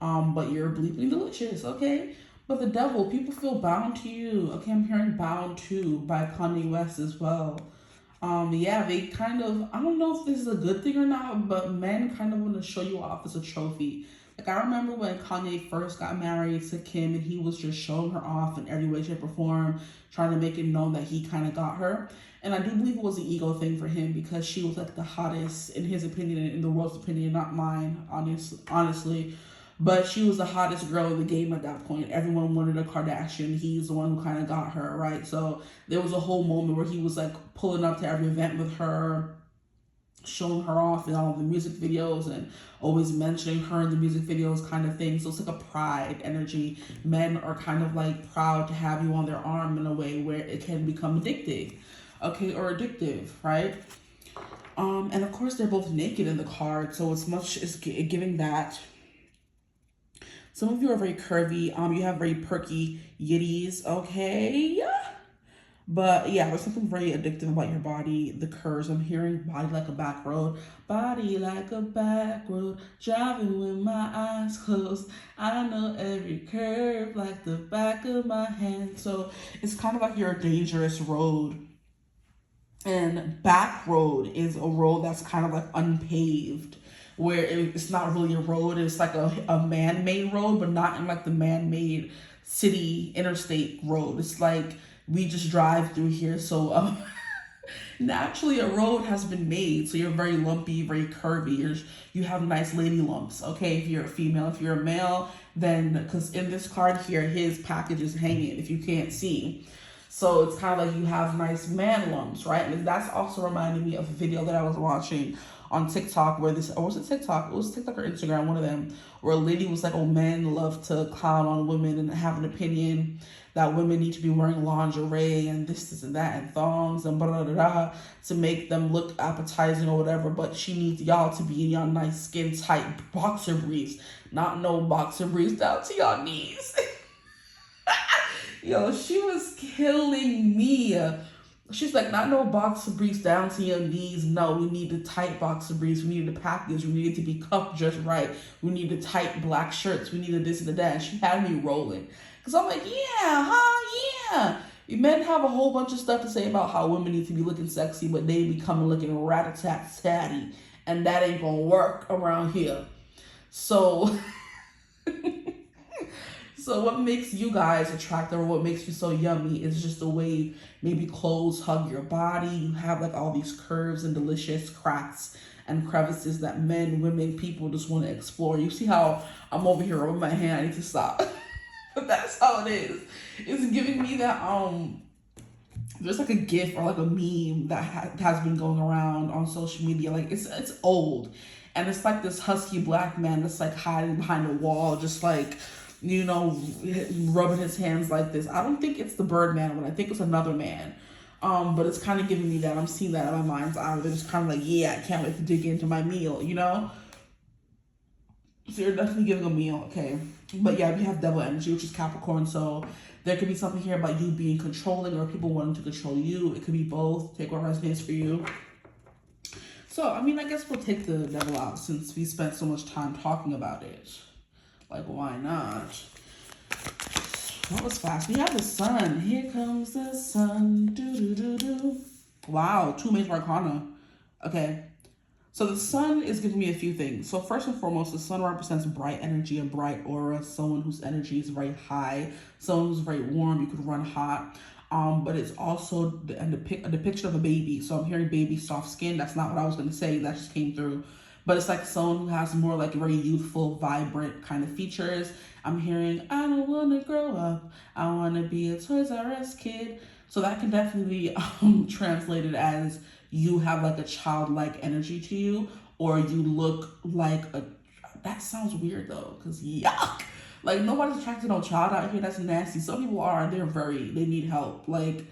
But you're bleeping delicious, okay? But the devil, people feel bound to you. Okay, I'm hearing Bound To by Kanye West as well. Yeah, they kind of, I don't know if this is a good thing or not, but men kind of want to show you off as a trophy. Like, I remember when Kanye first got married to Kim, and he was just showing her off in every way, shape, or form, trying to make it known that he kind of got her. And I do believe it was an ego thing for him, because she was like the hottest, in his opinion, in the world's opinion, not mine, honestly. But she was the hottest girl in the game at that point. Everyone wanted a Kardashian. He's the one who kind of got her, right? So there was a whole moment where he was like pulling up to every event with her, showing her off in all of the music videos and always mentioning her in the music videos kind of thing. So it's like a pride energy. Men are kind of like proud to have you on their arm in a way where it can become addicting, okay, or addictive, right? And of course they're both naked in the card, so it's giving that. Some of you are very curvy. You have very perky yitties, okay? But yeah, there's something very addictive about your body. The curves. I'm hearing body like a back road. Body like a back road. Driving with my eyes closed. I know every curve like the back of my hand. So it's kind of like you're a dangerous road. And back road is a road that's kind of like unpaved, where it's not really a road. It's like a man-made road, but not in like the man-made city interstate road. It's like we just drive through here. So naturally a road has been made. So you're very lumpy, very curvy. You have nice lady lumps. Okay, if you're a female. If you're a male, then, because in this card here, his package is hanging, if you can't see. So it's kind of like you have nice man lumps, right? And that's also reminding me of a video that I was watching on TikTok where this, or was it TikTok? It was TikTok or Instagram, one of them, where a lady was like, oh, men love to clown on women and have an opinion that women need to be wearing lingerie and this and that and thongs and blah, blah, blah, blah, to make them look appetizing or whatever. But she needs y'all to be in y'all nice skin tight boxer briefs, not no boxer briefs down to y'all knees. Yo, she was killing me. She's like, not no boxer briefs down to your knees. No, we need the tight boxer briefs. We need the package. We need it to be cuffed just right. We need the tight black shirts. We need the this and the that. And she had me rolling. Because I'm like, yeah. Men have a whole bunch of stuff to say about how women need to be looking sexy, but they be coming looking rat-a-tat-tatty. And that ain't going to work around here. So... So what makes you guys attractive, or what makes you so yummy, is just the way maybe clothes hug your body. You have like all these curves and delicious cracks and crevices that men, women, people just want to explore. You see how I'm over here rubbing my hand? I need to stop. But that's how it is. It's giving me that, there's like a GIF or like a meme that has been going around on social media. Like it's old. And it's like this husky black man that's like hiding behind a wall, just like, you know, rubbing his hands like this. I don't think it's the Birdman one. I think it's another man. But it's kind of giving me that. I'm seeing that in my mind's eye. They're just kind of like, yeah, I can't wait to dig into my meal, you know? So you're definitely giving a meal, okay? But yeah, we have devil energy, which is Capricorn. So there could be something here about you being controlling or people wanting to control you. It could be both. Take what resonates for you. So, I mean, I guess we'll take the devil out since we spent so much time talking about it. Like, why not? That was fast. We have the sun. Here comes the sun. Do. Wow, 2 major arcana. Okay. So the sun is giving me a few things. So first and foremost, the sun represents bright energy and bright aura. Someone whose energy is very high. Someone who's very warm. You could run hot. But it's also a depiction of a baby. So I'm hearing baby soft skin. That's not what I was going to say. That just came through. But it's like someone who has more like very youthful, vibrant kind of features. I'm hearing, I don't want to grow up. I want to be a Toys R Us kid. So that can definitely be translated as you have like a childlike energy to you, or you look like a, that sounds weird though, because yuck. Like nobody's attracted to no child out here. That's nasty. Some people are, and they need help. Like,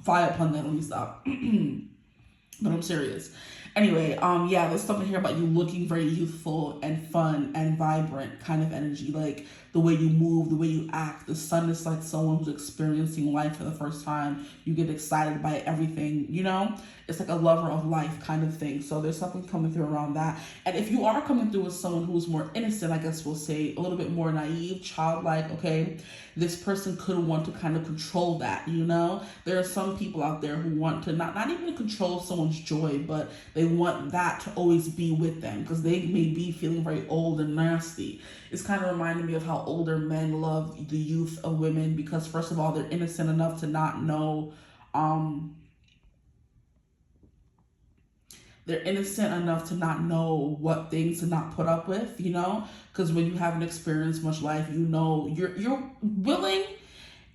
fire upon that, let me stop. But I'm serious. Anyway, yeah, there's something here about you looking very youthful and fun and vibrant kind of energy. Like the way you move, the way you act. The sun is like someone who's experiencing life for the first time. You get excited by everything, you know? It's like a lover of life kind of thing. So there's something coming through around that. And if you are coming through with someone who's more innocent, I guess we'll say a little bit more naive, childlike, okay? This person could want to kind of control that, you know? There are some people out there who want to not even control someone's joy, but they want that to always be with them because they may be feeling very old and nasty. It's kind of reminding me of how older men love the youth of women because, first of all, they're innocent enough to not know, what things to not put up with, you know? Because when you haven't experienced much life, you know, you're willing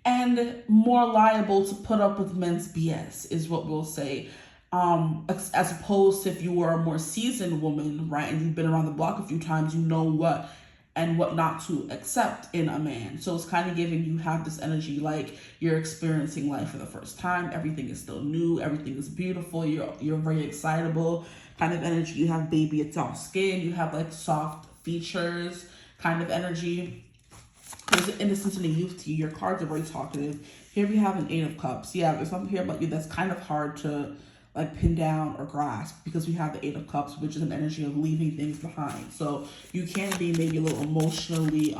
and more liable to put up with men's BS is what we'll say. As opposed to if you were a more seasoned woman, right, and you've been around the block a few times, you know what and what not to accept in a man. So it's kind of giving you have this energy like you're experiencing life for the first time. Everything is still new. Everything is beautiful. You're very excitable kind of energy. You have baby, it's all skin. You have like soft features kind of energy. There's an innocence and a youth to you. Your cards are very talkative. Here we have an 8 of Cups. Yeah, there's something here about you that's kind of hard to like pin down or grasp, because we have the 8 of Cups, which is an energy of leaving things behind. So you can be maybe a little emotionally,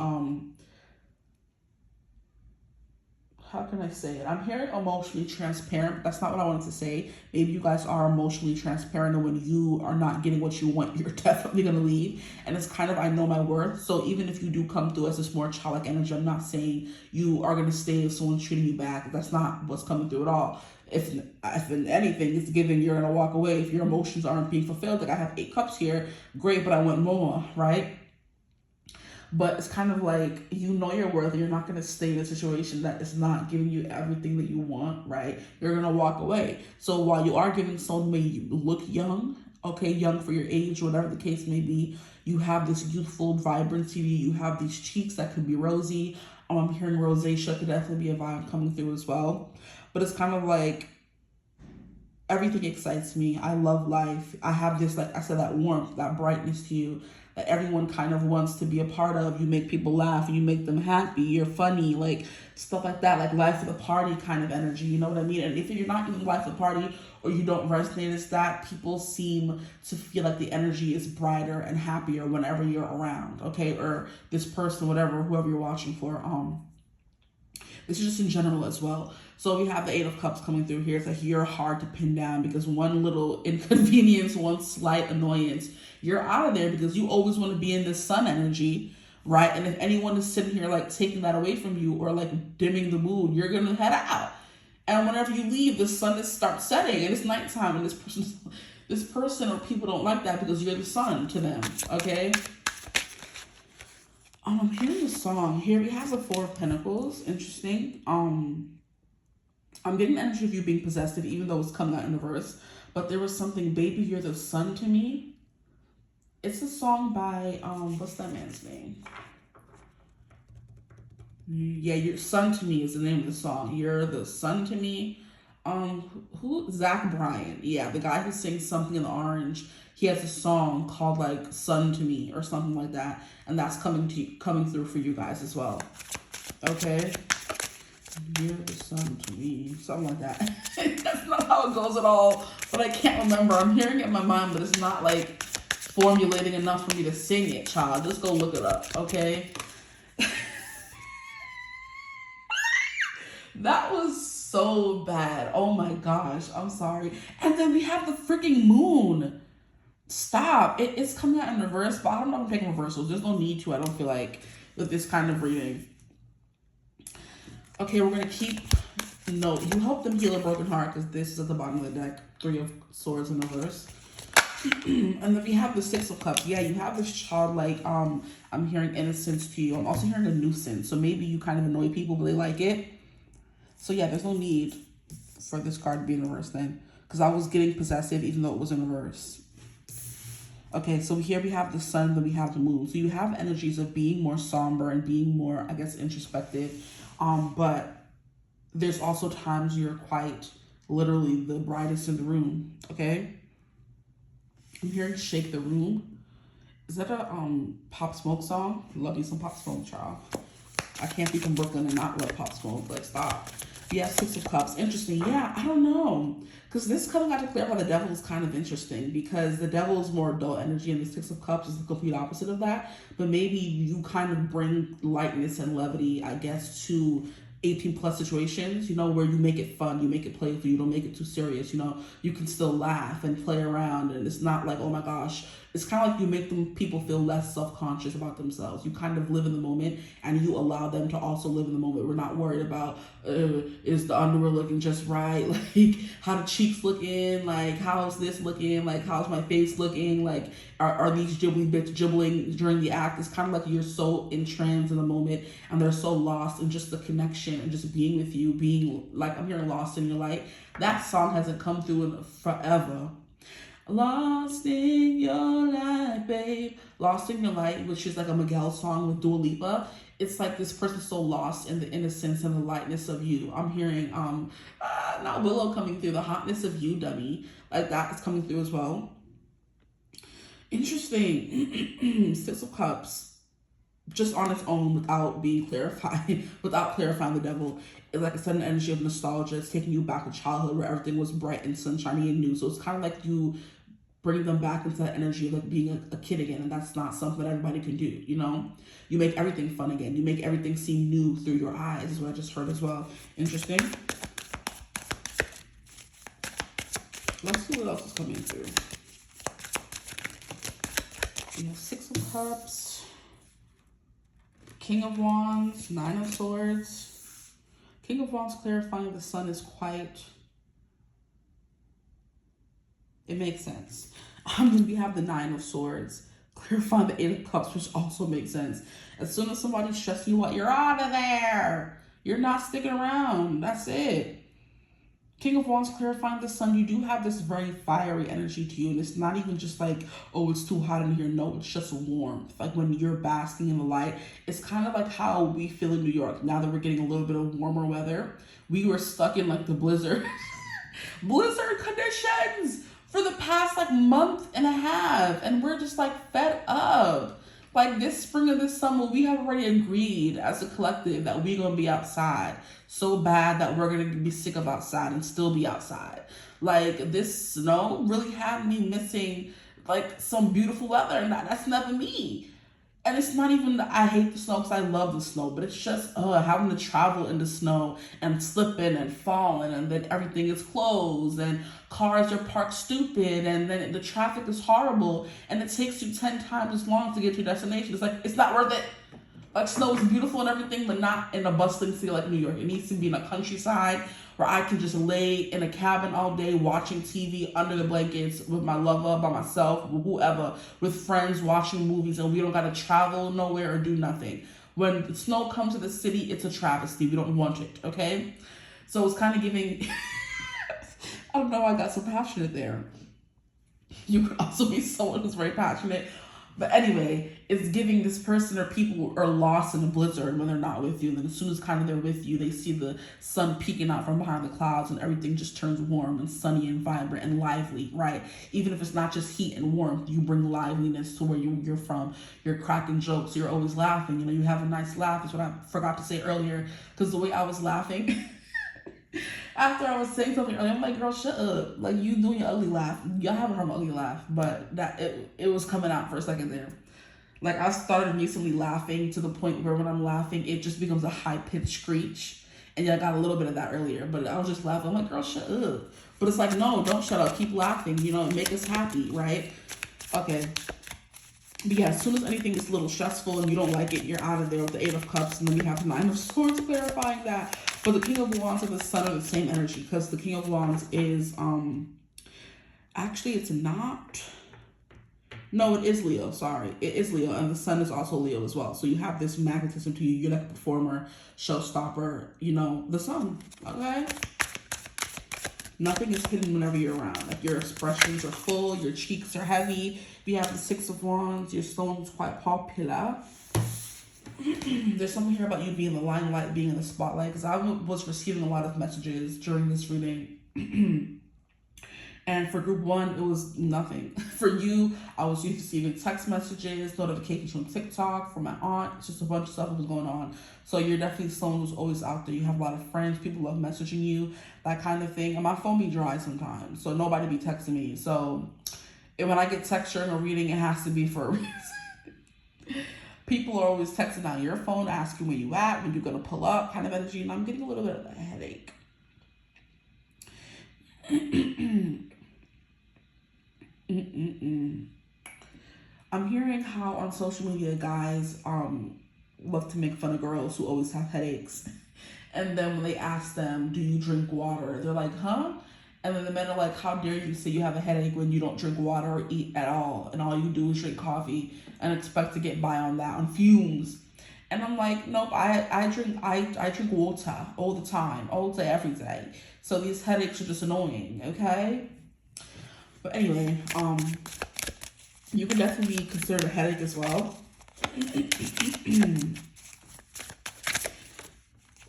how can I say it? I'm hearing emotionally transparent. That's not what I wanted to say. Maybe you guys are emotionally transparent, and when you are not getting what you want, you're definitely going to leave. And it's kind of, I know my worth. So even if you do come through as this more childlike energy, I'm not saying you are going to stay if someone's treating you bad. That's not what's coming through at all. If in anything, it's given you're going to walk away if your emotions aren't being fulfilled. Like I have 8 cups here. Great, but I want more, right? But it's kind of like, you know your worth, and you're not going to stay in a situation that is not giving you everything that you want, right? You're going to walk away. So while you are giving someone may you look young, okay, young for your age, whatever the case may be, you have this youthful vibrancy. You have these cheeks that could be rosy. I'm hearing rosacea could definitely be a vibe coming through as well. But it's kind of like, everything excites me. I love life. I have this, like I said, that warmth, that brightness to you that everyone kind of wants to be a part of. You make people laugh, you make them happy, you're funny, like stuff like that, like life of the party kind of energy, you know what I mean? And if you're not in life of the party, or you don't resonate as that, people seem to feel like the energy is brighter and happier whenever you're around, okay? Or this person, whatever, whoever you're watching for. This is just in general as well. So we have the 8 of Cups coming through here. It's like you're hard to pin down, because one little inconvenience, one slight annoyance, you're out of there, because you always want to be in this sun energy, right? And if anyone is sitting here like taking that away from you, or like dimming the mood, you're going to head out. And whenever you leave, the sun starts setting and it's nighttime, and this person or people don't like that, because you're the sun to them, okay? I'm hearing a song. Here we have the 4 of Pentacles. Interesting. I'm getting the energy of you being possessive, even though it's coming out in reverse. But there was something, baby, you're the sun to me. It's a song by, what's that man's name? Yeah, your son to me is the name of the song. You're the sun to me. Zach Bryan. Yeah, the guy who sings Something in the Orange. He has a song called like Sun to Me or something like that. And that's coming through for you guys as well. Okay? You're the sun to me. Something like that. That's not how it goes at all. But I can't remember. I'm hearing it in my mind, but it's not like formulating enough for me to sing it, child. Just go look it up, okay? That was so bad. Oh my gosh. I'm sorry. And then we have the freaking moon. Stop. It's coming out in reverse, but I don't know if I'm taking reversals. There's no need to, I don't feel like, with this kind of reading. Okay, we're going to keep... No, you help them heal a broken heart, because this is at the bottom of the deck. 3 of Swords in reverse. And then we have the 6 of Cups. Yeah, you have this childlike, I'm hearing innocence to you. I'm also hearing a nuisance. So maybe you kind of annoy people, but they like it. So yeah, there's no need for this card to be in reverse then, because I was getting possessive even though it was in reverse. Okay, so here we have the sun, then we have the moon. So you have energies of being more somber and being more, I guess, introspective. But there's also times you're quite literally the brightest in the room, okay? I'm hearing Shake the Room. Is that a Pop Smoke song? Love you some Pop Smoke, child. I can't be from Brooklyn and not love Pop Smoke. Like, stop. Yeah, 6 of Cups. Interesting. Yeah, I don't know. Because this coming out to clarify the devil is kind of interesting, because the devil is more adult energy and the 6 of Cups is the complete opposite of that. But maybe you kind of bring lightness and levity, I guess, to 18 plus situations, you know, where you make it fun, you make it playful, you don't make it too serious, you know, you can still laugh and play around, and it's not like, oh my gosh. It's kind of like you make people feel less self-conscious about themselves. You kind of live in the moment, and you allow them to also live in the moment. We're not worried about, is the underwear looking just right? Like, how the cheeks looking? Like, how's this looking? Like, how's my face looking? Like, are these jibbly bits jibbling during the act? It's kind of like you're so entranced in the moment, and they're so lost in just the connection and just being with you, being like, I'm hearing lost in your light. That song hasn't come through in forever. Lost in your light, babe. Lost in your light, which is like a Miguel song with Dua Lipa. It's like this person so lost in the innocence and the lightness of you. I'm hearing not Willow coming through, the hotness of you, dummy. Like that is coming through as well. Interesting. 6 of Cups. just on its own without being clarified, without clarifying the devil. It's like a sudden energy of nostalgia. It's taking you back to childhood where everything was bright and sunshiny and new. So it's kind of like you bring them back into that energy of like being a kid again. And that's not something that everybody can do, you know? You make everything fun again. You make everything seem new through your eyes, is what I just heard as well. Interesting. Let's see what else is coming through. We have 6 of Cups, King of Wands, 9 of Swords. King of Wands clarifying the sun is quite, it makes sense. We have the 9 of Swords clarifying the 8 of Cups, which also makes sense. As soon as somebody's stressing you out, you're out of there. You're not sticking around. That's it. King of Wands clarifying the sun. You do have this very fiery energy to you. And it's not even just like, oh, it's too hot in here. No, it's just warmth. Like when you're basking in the light, it's kind of like how we feel in New York. Now that we're getting a little bit of warmer weather, we were stuck in like the blizzard conditions for the past like month and a half. And we're just like fed up. Like this spring and this summer, we have already agreed as a collective that we're going to be outside so bad that we're going to be sick of outside and still be outside. Like this snow really had me missing like some beautiful weather, and that's never me. And it's not even that I hate the snow because I love the snow, but it's just having to travel in the snow and slipping and falling, and then everything is closed and cars are parked stupid, and then the traffic is horrible, and it takes you 10 times as long to get to your destination. It's like, it's not worth it. Like snow is beautiful and everything, but not in a bustling city like New York. It needs to be in a countryside where I can just lay in a cabin all day watching TV under the blankets with my lover, by myself, with whoever, with friends watching movies, and we don't gotta travel nowhere or do nothing. When the snow comes to the city, it's a travesty. We don't want it, okay? So it's kind of giving, I don't know, I got so passionate there. You could also be someone who's very passionate. But anyway, it's giving this person or people are lost in a blizzard when they're not with you. And then as soon as kind of they're with you, they see the sun peeking out from behind the clouds and everything just turns warm and sunny and vibrant and lively, right? Even if it's not just heat and warmth, you bring liveliness to where you're from. You're cracking jokes. You're always laughing. You know, you have a nice laugh is what I forgot to say earlier, because the way I was laughing after I was saying something earlier, I'm like, girl, shut up. Like, you doing your ugly laugh. Y'all haven't heard my ugly laugh, but that it was coming out for a second there. Like, I started recently laughing to the point where when I'm laughing, it just becomes a high-pitched screech. And yeah, I got a little bit of that earlier, but I was just laughing. I'm like, girl, shut up. But it's like, no, don't shut up. Keep laughing. You know, make us happy, right? Okay. But yeah, as soon as anything is a little stressful and you don't like it, you're out of there with the 8 of Cups. And then we have the 9 of Swords clarifying that. But the King of Wands and the Sun are the same energy, because the King of Wands is, actually it's not, no, it is Leo, sorry. It is Leo, and the Sun is also Leo as well. So you have this magnetism to you. You're like a performer, showstopper, you know, the Sun, okay? Nothing is hidden whenever you're around. Like your expressions are full, your cheeks are heavy. If you have the 6 of Wands, your stone is quite popular. There's something here about you being in the limelight, being in the spotlight, because I was receiving a lot of messages during this reading. And for group 1, it was nothing. For you, I was receiving text messages, notifications from TikTok, from my aunt, just a bunch of stuff that was going on. So you're definitely someone who's always out there. You have a lot of friends, people love messaging you, that kind of thing. And my phone be dry sometimes, so nobody be texting me. So when I get text during a reading, it has to be for a reason. People are always texting on your phone, asking where you at, when you're going to pull up, kind of energy. And I'm getting a little bit of a headache. I'm hearing how on social media guys love to make fun of girls who always have headaches. And then when they ask them, do you drink water? They're like, huh? And then the men are like, how dare you say you have a headache when you don't drink water or eat at all, and all you do is drink coffee and expect to get by on that, on fumes. And I'm like, nope, I drink water all the time, all day, every day. So these headaches are just annoying, okay? But anyway, you can definitely be considered a headache as well.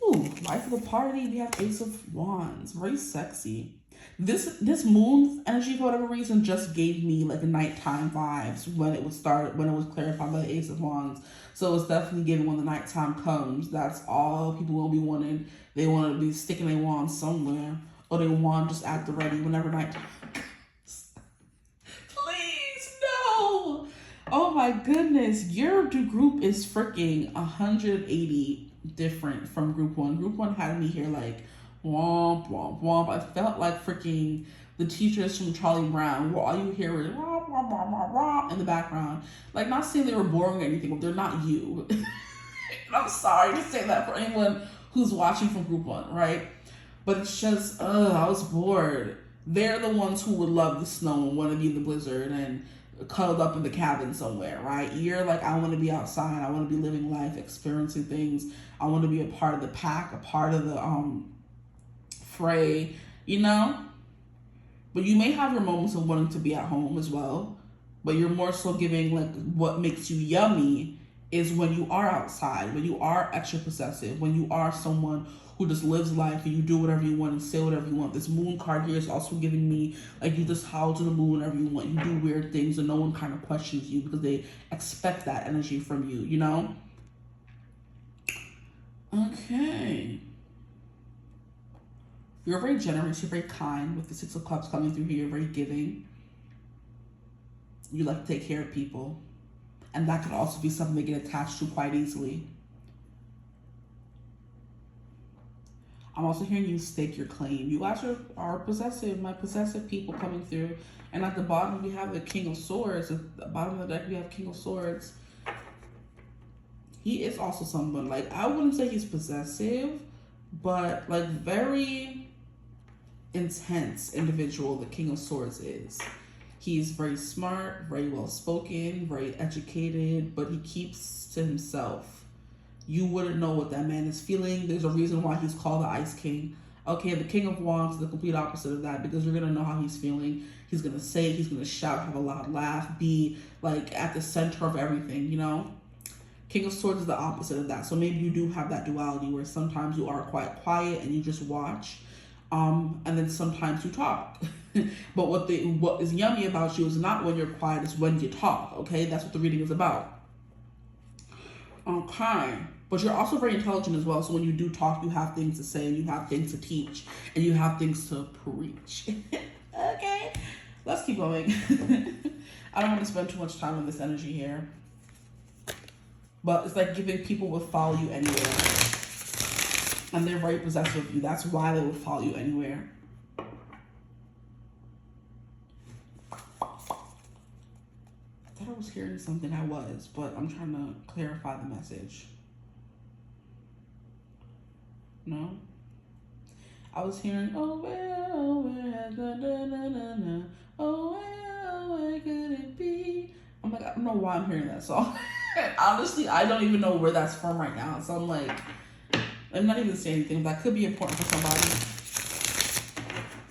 Ooh, life of the party, we have Ace of Wands, very sexy. This moon energy, for whatever reason, just gave me like nighttime vibes when it was clarified by the Ace of Wands. So it's definitely given when the nighttime comes. That's all people will be wanting. They want to be sticking their wand somewhere, or they want just at the ready whenever nighttime comes. Please, no. Oh my goodness, your group is freaking 180 different from group one. Group one had me here like womp, womp, womp. I felt like freaking the teachers from Charlie Brown, where all you hear is wah, wah, wah, wah, wah in the background. Like, not saying they were boring or anything, but they're not you. I'm sorry to say that for anyone who's watching from group one, right? But it's just, I was bored. They're the ones who would love the snow and want to be in the blizzard and cuddled up in the cabin somewhere, right? You're like, I want to be outside. I want to be living life, experiencing things. I want to be a part of the pack, a part of the fray, you know? But you may have your moments of wanting to be at home as well, but you're more so giving like what makes you yummy is when you are outside, when you are extra possessive, when you are someone who just lives life and you do whatever you want and say whatever you want. This moon card here is also giving me like you just howl to the moon whenever you want. You do weird things and no one kind of questions you because they expect that energy from you, you know? Okay. You're very generous, you're very kind with the Six of Cups coming through here. You're very giving. You like to take care of people. And that could also be something they get attached to quite easily. I'm also hearing you stake your claim. You guys are possessive, my possessive people coming through. And at the bottom, we have the King of Swords. At the bottom of the deck, we have King of Swords. He is also someone, like, I wouldn't say he's possessive, but like very intense individual the King of Swords is. He's very smart, very well spoken, very educated, but he keeps to himself. You wouldn't know what that man is feeling. There's a reason why he's called the Ice King. Okay, the King of Wands is the complete opposite of that, because you're gonna know how he's feeling. He's gonna say, he's gonna shout, have a loud laugh, be like at the center of everything, you know? King of Swords is the opposite of that. So maybe you do have that duality where sometimes you are quite quiet and you just watch. And then sometimes you talk. But what is yummy about you is not when you're quiet, it's when you talk, okay? That's what the reading is about. Okay. But you're also very intelligent as well. So when you do talk, you have things to say and you have things to teach and you have things to preach. Okay? Let's keep going. I don't want to spend too much time on this energy here. But it's like giving people will follow you anywhere. And they're very possessive of you. That's why they would follow you anywhere. I thought I was hearing something. I was, but I'm trying to clarify the message. No? I was hearing, oh, where, da, da, da, da, da. Oh, where could it be? I'm like, I don't know why I'm hearing that song. Honestly, I don't even know where that's from right now. So I'm like, I'm not even saying anything, but that could be important for somebody.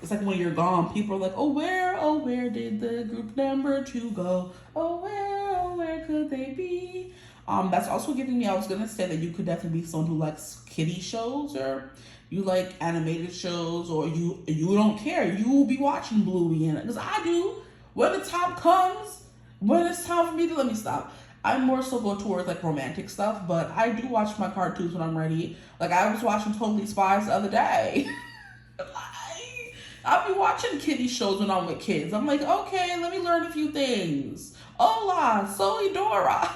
It's like when you're gone, people are like, oh, where did the group number 2 go? Oh, where could they be? That's also giving me, I was going to say that you could definitely be someone who likes kiddie shows, or you like animated shows, or you don't care. You will be watching Bluey in it, because I do. When the time comes, when it's time for me to, let me stop. I more so go towards like romantic stuff, but I do watch my cartoons when I'm ready. Like I was watching Totally Spies the other day. I'll be watching kiddie shows when I'm with kids. I'm like, okay, let me learn a few things. Hola, soy Dora.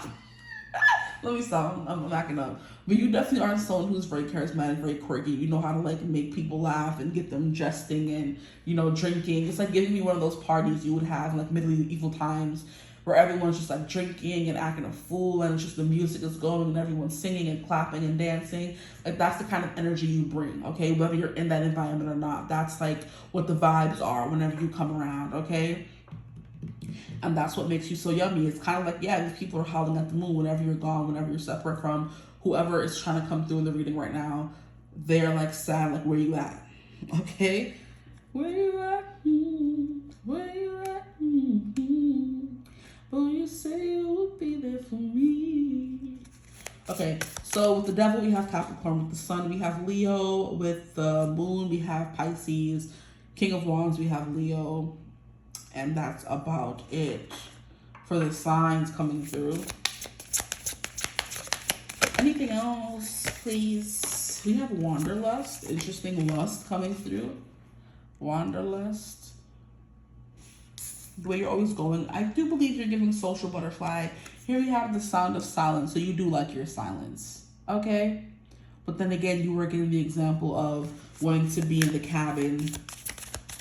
Let me stop. I'm backing up. But you definitely are someone who's very charismatic, very quirky. You know how to like make people laugh and get them jesting and, you know, drinking. It's like giving me one of those parties you would have in like medieval times, where everyone's just like drinking and acting a fool, and it's just the music is going and everyone's singing and clapping and dancing. Like that's the kind of energy you bring, okay? Whether you're in that environment or not, that's like what the vibes are whenever you come around, okay? And that's what makes you so yummy. It's kind of like, yeah, these people are howling at the moon whenever you're gone, whenever you're separate from whoever is trying to come through in the reading right now. They're like sad, like, where you at? Okay? Where you at? Where you at? Oh, you say you would be there for me. Okay, so with the devil, we have Capricorn. With the sun, we have Leo. With the moon, we have Pisces. King of Wands, we have Leo. And that's about it for the signs coming through. Anything else, please? We have Wanderlust. Interesting lust coming through. Wanderlust. The way you're always going. I do believe you're giving social butterfly. Here we have the sound of silence. So you do like your silence. Okay? But then again, you were giving the example of wanting to be in the cabin.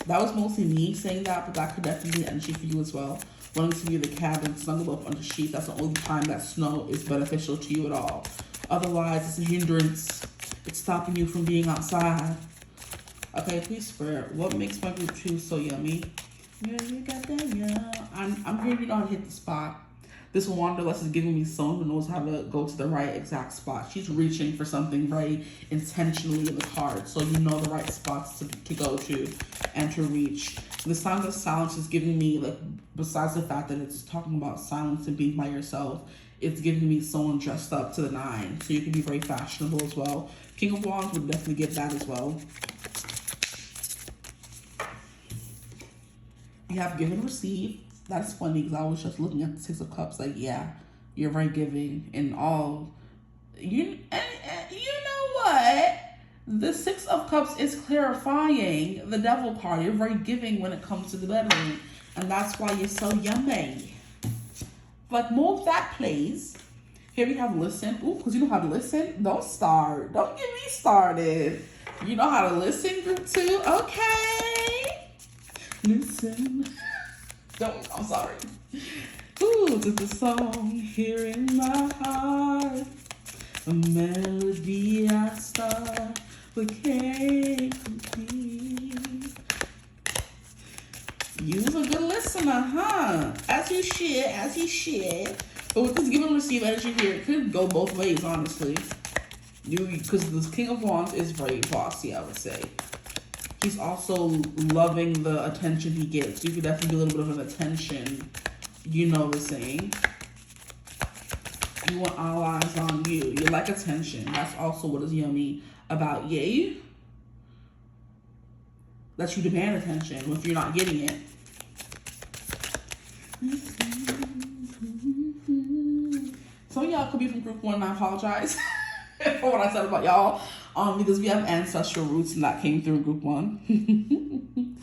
That was mostly me saying that, but that could definitely be energy for you as well. Wanting to be in the cabin, snuggle up under sheets. That's the only time that snow is beneficial to you at all. Otherwise, it's a hindrance. It's stopping you from being outside. Okay, please, Spirit. What makes my group 2 so yummy? Yeah, you got that, yeah. I'm here to know how to hit the spot. This Wanderlust is giving me someone who knows how to go to the right exact spot. She's reaching for something very intentionally in the card, so you know the right spots to go to and to reach. The sound of silence is giving me, like, besides the fact that it's talking about silence and being by yourself, it's giving me someone dressed up to the 9. So you can be very fashionable as well. King of Wands would definitely get that as well. You have give and receive. That's funny because I was just looking at the 6 of Cups like, yeah, you're very giving in all. And you know what? The 6 of Cups is clarifying the devil card. You're very giving when it comes to the bedroom. And that's why you're so yummy. Like, move that, please. Here we have listen. Ooh, because you know how to listen. Don't start. Don't get me started. You know how to listen, group 2? Okay. Listen. I'm sorry. Ooh, to the song here in my heart. A melody I start but can't complete. You's a good listener, huh? As you should. But with this give and receive energy here, it could go both ways, honestly. Because this King of Wands is very bossy, I would say. He's also loving the attention he gets. You could definitely be a little bit of an attention. You know the saying. You want all eyes on you. You like attention. That's also what is yummy about you. That you demand attention if you're not getting it. Some of y'all could be from group 1 and I apologize for what I said about y'all. Because we have ancestral roots and that came through group 1.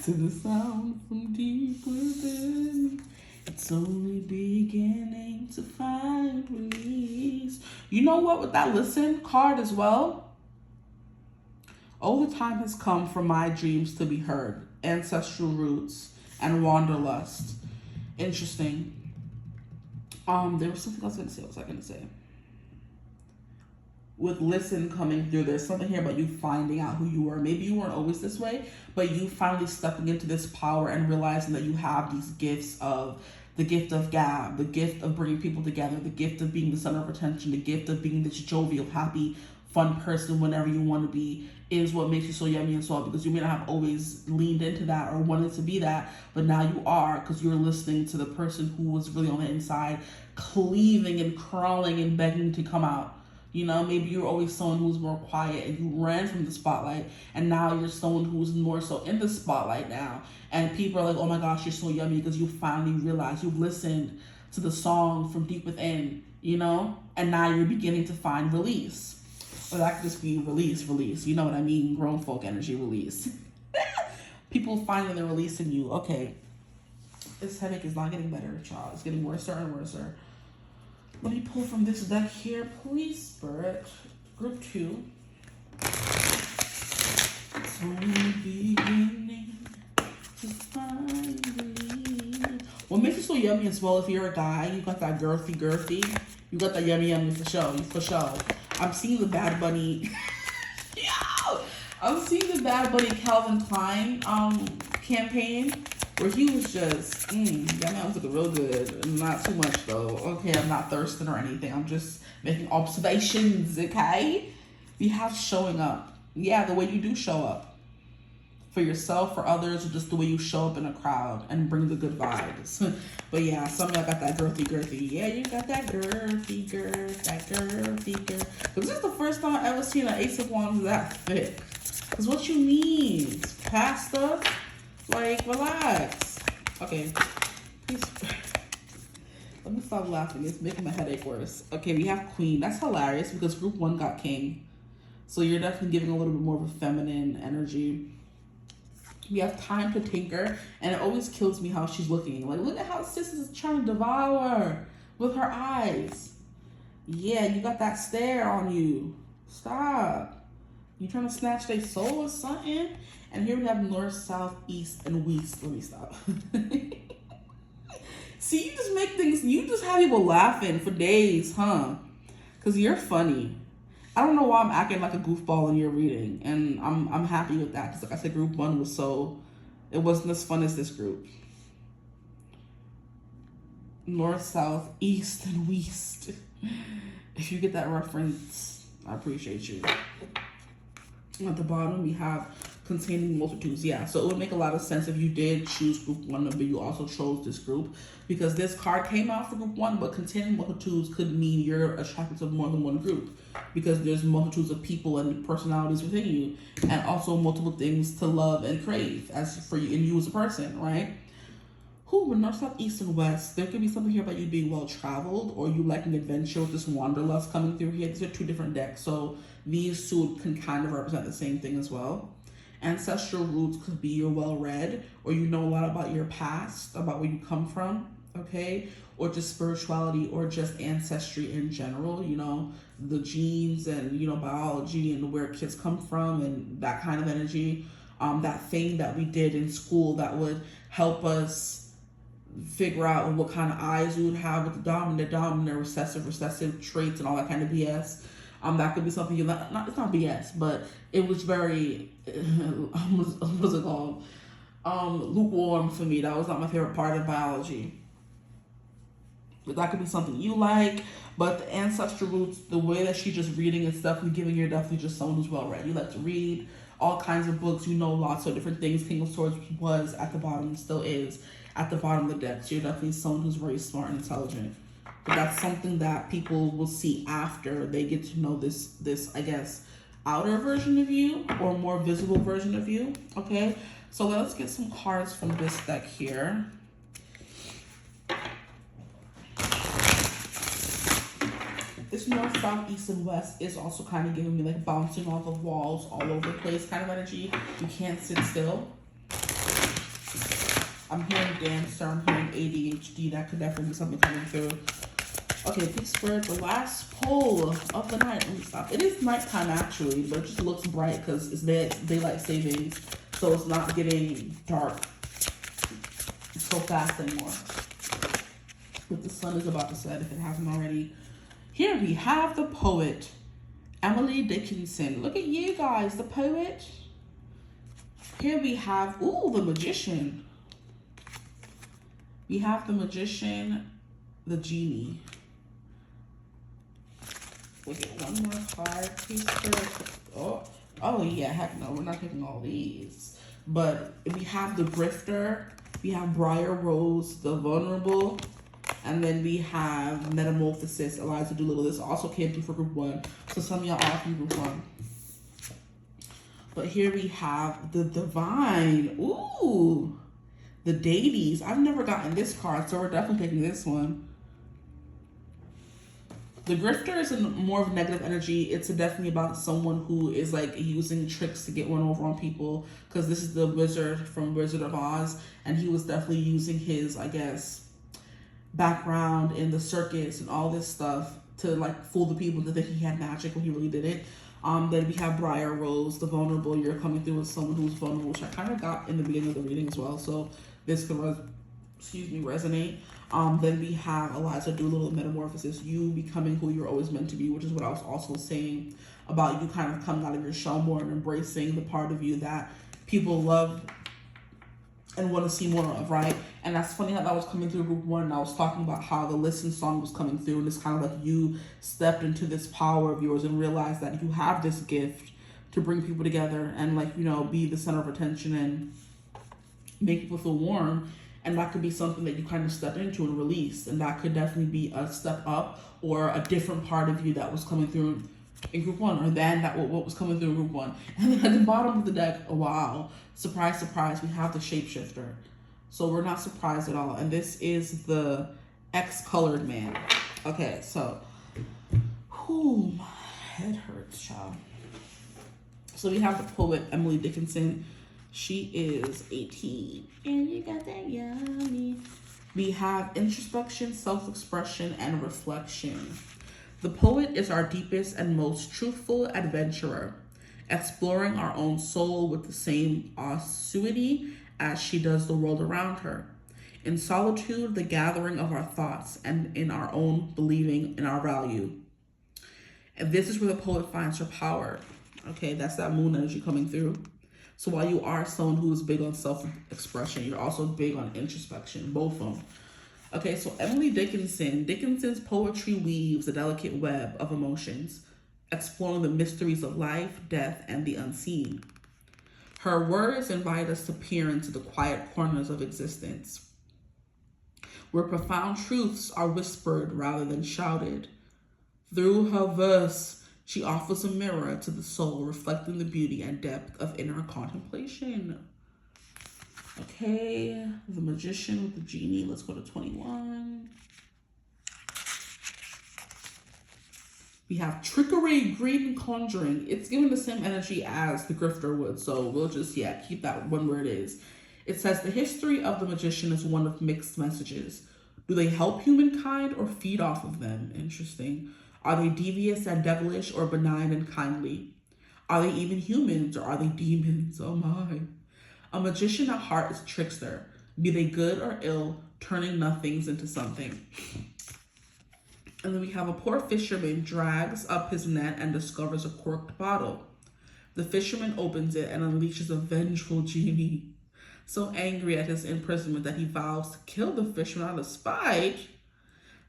To the sound from deep within, it's only beginning to find release. You know what, with that listen card as well? Oh, the time has come for my dreams to be heard. Ancestral roots and wanderlust. Interesting. There was something else I was gonna say. What was I gonna say? With listen coming through, there's something here about you finding out who you are. Maybe you weren't always this way, but you finally stepping into this power and realizing that you have these gifts of the gift of gab, the gift of bringing people together, the gift of being the center of attention, the gift of being this jovial, happy, fun person whenever you want to be, is what makes you so yummy and soft, because you may not have always leaned into that or wanted to be that, but now you are, because you're listening to the person who was really on the inside, cleaving and crawling and begging to come out. You know, maybe you're always someone who's more quiet and you ran from the spotlight, and now you're someone who's more so in the spotlight now. And people are like, oh my gosh, you're so yummy, because you finally realize you've listened to the song from deep within, you know, and now you're beginning to find release. Or that could just be release. You know what I mean? Grown folk energy release. People finding the release in you. Okay. This headache is not getting better, child. It's getting worse and worse. Let me pull from this deck here, please, Spirit. Group 2. It's only beginning to find release. What makes you so yummy as well, if you're a guy, you got that girthy. You got that yummy for sure. I'm seeing the Bad Bunny. I'm seeing the Bad Bunny Calvin Klein campaign, where he was just, that man was looking real good. Not too much though. Okay, I'm not thirsting or anything. I'm just making observations, okay? We have showing up. Yeah, the way you do show up. For yourself, for others, or just the way you show up in a crowd and bring the good vibes. But yeah, some of y'all got that girthy. Yeah, you got that girthy. But this is the first time I've ever seen an Ace of Wands that thick. Because what you need? Pasta? Like, relax. Okay. Please. Let me stop laughing. It's making my headache worse. Okay, we have Queen. That's hilarious because group 1 got King. So you're definitely giving a little bit more of a feminine energy. We have Time to Tinker. And it always kills me how she's looking. Like, look at how sis is trying to devour with her eyes. Yeah, you got that stare on you. Stop. You trying to snatch their soul or something? And here we have North, South, East, and West. Let me stop. See, you just make things, you just have people laughing for days, huh? Because you're funny. I don't know why I'm acting like a goofball in your reading. And I'm happy with that. Because like I said, group 1 was it wasn't as fun as this group. North, South, East, and West. If you get that reference, I appreciate you. At the bottom, we have Containing Multitudes. Yeah, so it would make a lot of sense if you did choose group 1, but you also chose this group, because this card came out for group 1, but Containing Multitudes could mean you're attracted to more than one group, because there's multitudes of people and personalities within you, and also multiple things to love and crave as for you and you as a person, right? With North, South, East, and West, there could be something here about you being well-traveled, or you like an adventure with this wanderlust coming through here. These are 2 different decks, so these 2 can kind of represent the same thing as well. Ancestral roots could be you're well-read, or you know a lot about your past, about where you come from, okay? Or just spirituality, or just ancestry in general, you know, the genes and, you know, biology and where kids come from and that kind of energy. That thing that we did in school that would help us figure out what kind of eyes we would have with the dominant, recessive traits and all that kind of BS. That could be something you not it's not BS, but it was very what was it called? Lukewarm for me. That was not my favorite part of biology. But that could be something you like. But the ancestral roots, the way that she's just reading and stuff, you're giving, you're definitely just someone who's well read. You like to read all kinds of books, you know lots of different things. King of Swords was at the bottom and still is at the bottom of the deck. So you're definitely someone who's very smart and intelligent. But that's something that people will see after they get to know this I guess, outer version of you, or more visible version of you, okay? So let's get some cards from this deck here. This North, South, East, and West is also kind of giving me like bouncing off of walls all over the place kind of energy. You can't sit still. I'm hearing Dancer, I'm hearing ADHD. That could definitely be something coming through. Okay, pick Spirit, the last pull of the night. Let me stop. It is nighttime actually, but it just looks bright because it's daylight savings. So it's not getting dark so fast anymore. But the sun is about to set if it hasn't already. Here we have the poet, Emily Dickinson. Look at you guys, the poet. Here we have, ooh, the Magician. We have the Magician, the Genie. We'll get one more card, please. Oh yeah, heck no, we're not taking all these. But we have the Grifter, we have Briar Rose, the Vulnerable, and then we have Metamorphosis, Eliza Doolittle. This also came through for group 1. So some of y'all are from group 1. But here we have the Divine. Ooh, the Deities. I've never gotten this card, so we're definitely taking this one. The Grifter is more of negative energy. It's definitely about someone who is like using tricks to get one over on people. Because this is the wizard from Wizard of Oz. And he was definitely using his, I guess, background in the circus and all this stuff to like fool the people to think he had magic when he really didn't. Then we have Briar Rose, the Vulnerable. You're coming through with someone who's vulnerable, which I kind of got in the beginning of the reading as well. So this could resonate. Then we have Eliza Doolittle, Metamorphosis, you becoming who you're always meant to be, which is what I was also saying about you kind of coming out of your shell more and embracing the part of you that people love and want to see more of, right? And that's funny how that was coming through group 1, and I was talking about how the Listen song was coming through, and it's kind of like you stepped into this power of yours and realized that you have this gift to bring people together and, like, you know, be the center of attention and make people feel warm. And that could be something that you kind of step into and release, and that could definitely be a step up or a different part of you that was coming through in group one, or than that what was coming through in group one. And then at the bottom of the deck, oh wow, surprise, surprise, we have the shapeshifter. So we're not surprised at all. And this is the X-colored man. Okay, so, whew, my head hurts, child. So we have the poet Emily Dickinson. She is 18. And you got that yummy. We have introspection, self-expression, and reflection. The poet is our deepest and most truthful adventurer, exploring our own soul with the same assiduity as she does the world around her. In solitude, the gathering of our thoughts, and in our own believing in our value. And this is where the poet finds her power. Okay, that's that moon energy coming through. So while you are someone who is big on self-expression, you're also big on introspection, both of them. Okay, so Emily Dickinson. Dickinson's poetry weaves a delicate web of emotions, exploring the mysteries of life, death, and the unseen. Her words invite us to peer into the quiet corners of existence, where profound truths are whispered rather than shouted. Through her verse, she offers a mirror to the soul, reflecting the beauty and depth of inner contemplation. Okay, the Magician with the genie. Let's go to 21. We have Trickery, Greed, and Conjuring. It's given the same energy as the Grifter would, so we'll just, keep that one where it is. It says, the history of the Magician is one of mixed messages. Do they help humankind or feed off of them? Interesting. Are they devious and devilish or benign and kindly? Are they even humans or are they demons? Oh my. A magician at heart is a trickster. Be they good or ill, turning nothings into something. And then we have a poor fisherman drags up his net and discovers a corked bottle. The fisherman opens it and unleashes a vengeful genie. So angry at his imprisonment that he vows to kill the fisherman out of spite,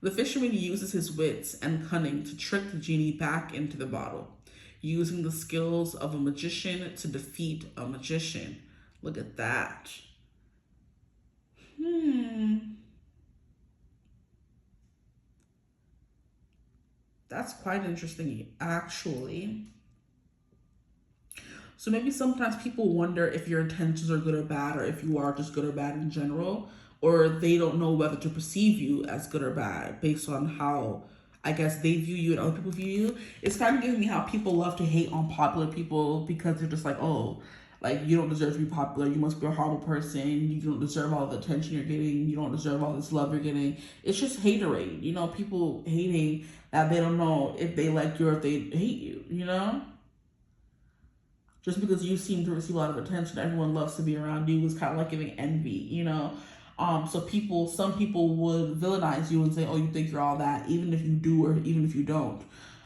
the fisherman uses his wits and cunning to trick the genie back into the bottle, using the skills of a magician to defeat a magician. Look at that. That's quite interesting, actually. So maybe sometimes people wonder if your intentions are good or bad, or if you are just good or bad in general, or they don't know whether to perceive you as good or bad based on how, I guess, they view you and other people view you. It's kind of giving me how people love to hate on popular people because they're just like, oh, like, you don't deserve to be popular. You must be a horrible person. You don't deserve all the attention you're getting. You don't deserve all this love you're getting. It's just haterade. You know, people hating that they don't know if they like you or if they hate you, you know? Just because you seem to receive a lot of attention, everyone loves to be around you. It's kind of like giving envy, you know? So some people would villainize you and say, oh, you think you're all that, even if you do or even if you don't.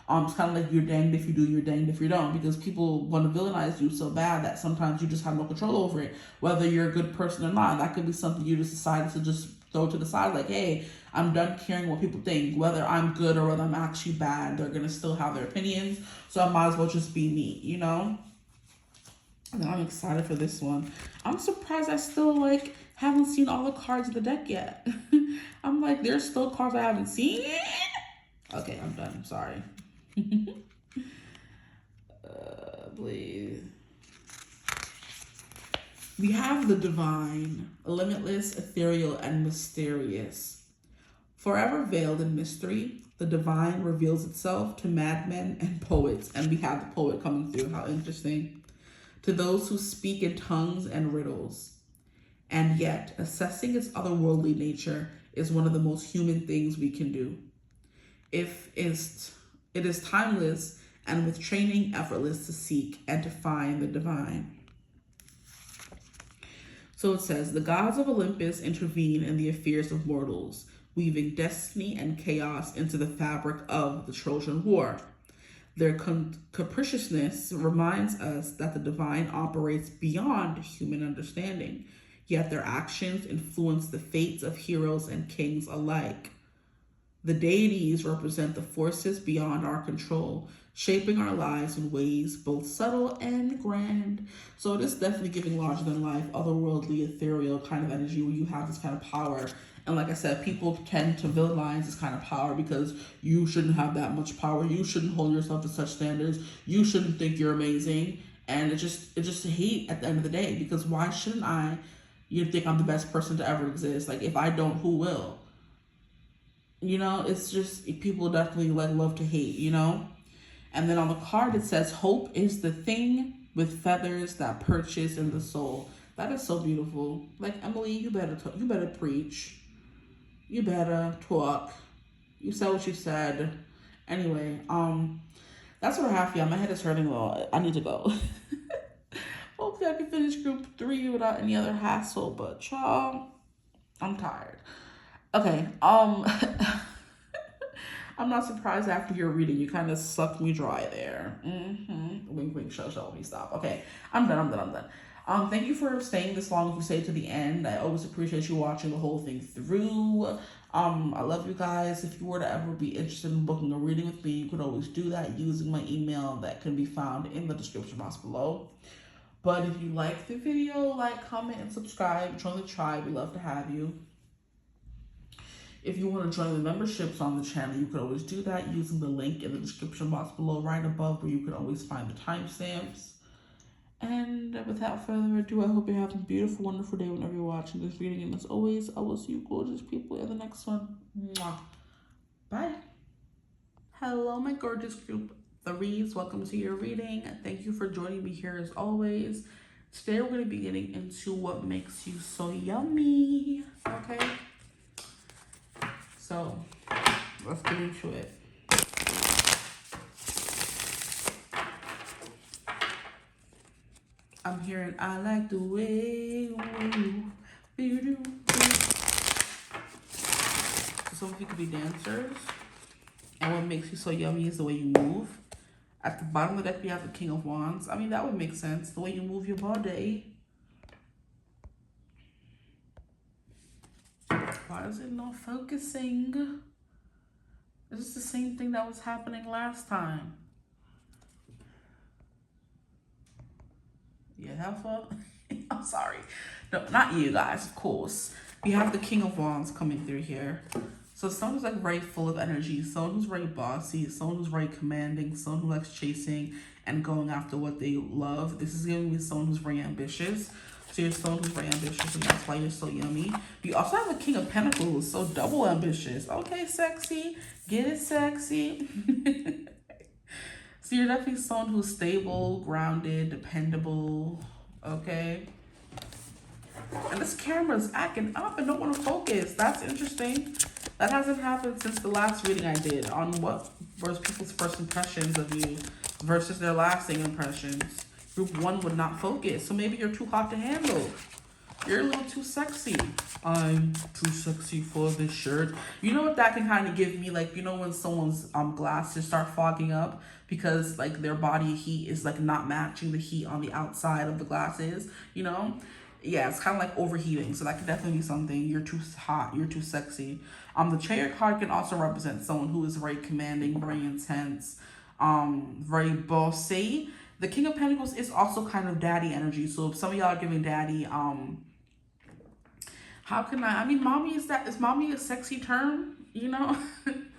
It's kind of like you're danged if you do, you're danged if you don't, because people want to villainize you so bad that sometimes you just have no control over it, whether you're a good person or not. That could be something you just decided to just throw to the side, like, hey, I'm done caring what people think. Whether I'm good or whether I'm actually bad, they're going to still have their opinions, so I might as well just be me, you know? And I'm excited for this one. I'm surprised I still, haven't seen all the cards of the deck yet. I'm like, there's still cards I haven't seen? Okay, I'm done. I'm sorry. Please. We have the divine, limitless, ethereal, and mysterious. Forever veiled in mystery, the divine reveals itself to madmen and poets. And we have the poet coming through. How interesting. To those who speak in tongues and riddles. And yet, assessing its otherworldly nature is one of the most human things we can do. It is timeless and with training effortless to seek and to find the divine. So it says, the gods of Olympus intervene in the affairs of mortals, weaving destiny and chaos into the fabric of the Trojan War. Their capriciousness reminds us that the divine operates beyond human understanding, yet their actions influence the fates of heroes and kings alike. The deities represent the forces beyond our control, shaping our lives in ways both subtle and grand. So it is definitely giving larger than life, otherworldly, ethereal kind of energy where you have this kind of power. And like I said, people tend to villainize this kind of power because you shouldn't have that much power. You shouldn't hold yourself to such standards. You shouldn't think you're amazing. And it's just hate at the end of the day, because why shouldn't you think I'm the best person to ever exist? Like, if I don't, who will? You know, it's just, people definitely like love to hate, you know? And then on the card, it says, hope is the thing with feathers that perches in the soul. That is so beautiful. Like, Emily, you better preach. You better talk. You said what you said. Anyway, that's what I have for y'all. My head is hurting a little. I need to go. Hopefully I can finish group 3 without any other hassle, but y'all, I'm tired. Okay, I'm not surprised after your reading. You kind of sucked me dry there. Wink, wink, show, me stop. Okay, I'm done. Thank you for staying this long. If you stayed to the end, I always appreciate you watching the whole thing through. I love you guys. If you were to ever be interested in booking a reading with me, you could always do that using my email that can be found in the description box below. But if you like the video, like, comment, and subscribe. Join the tribe. We love to have you. If you want to join the memberships on the channel, you could always do that using the link in the description box below, right above, where you can always find the timestamps. And without further ado, I hope you have a beautiful, wonderful day whenever you're watching this reading. And as always, I will see you gorgeous people in the next one. Mwah. Bye. Hello, my gorgeous group 3s. Welcome to your reading. Thank you for joining me here as always. Today, we're going to be getting into what makes you so yummy. Okay? So, let's get into it. I'm hearing, I like the way you do. So some of you could be dancers. And what makes you so yummy is the way you move. At the bottom of the deck, we have the King of Wands. I mean, that would make sense. The way you move your body. Why is it not focusing? Is this the same thing that was happening last time? Yeah, have fun. I'm sorry. No, not you guys, of course. We have the King of Wands coming through here. So someone who's like very full of energy, someone who's very bossy, someone who's very commanding, someone who likes chasing and going after what they love. This is giving me someone who's very ambitious. So you're someone who's very ambitious, and that's why you're so yummy. We also have the King of Pentacles, so double ambitious. Okay, sexy. Get it, sexy. So you're definitely someone who's stable, grounded, dependable, okay? And this camera's acting up and don't want to focus. That's interesting. That hasn't happened since the last reading I did on what was people's first impressions of you versus their lasting impressions. Group 1 would not focus, so maybe you're too hot to handle. You're a little too sexy. I'm too sexy for this shirt. You know what that can kind of give me? Like, you know when someone's glasses start fogging up because like their body heat is like not matching the heat on the outside of the glasses, you know? Yeah, it's kind of like overheating. So that could definitely be something. You're too hot. You're too sexy. The Chariot card can also represent someone who is very commanding, very intense, very bossy. The King of Pentacles is also kind of daddy energy. So if some of y'all are giving daddy, how can I mean, mommy, is mommy a sexy term, you know?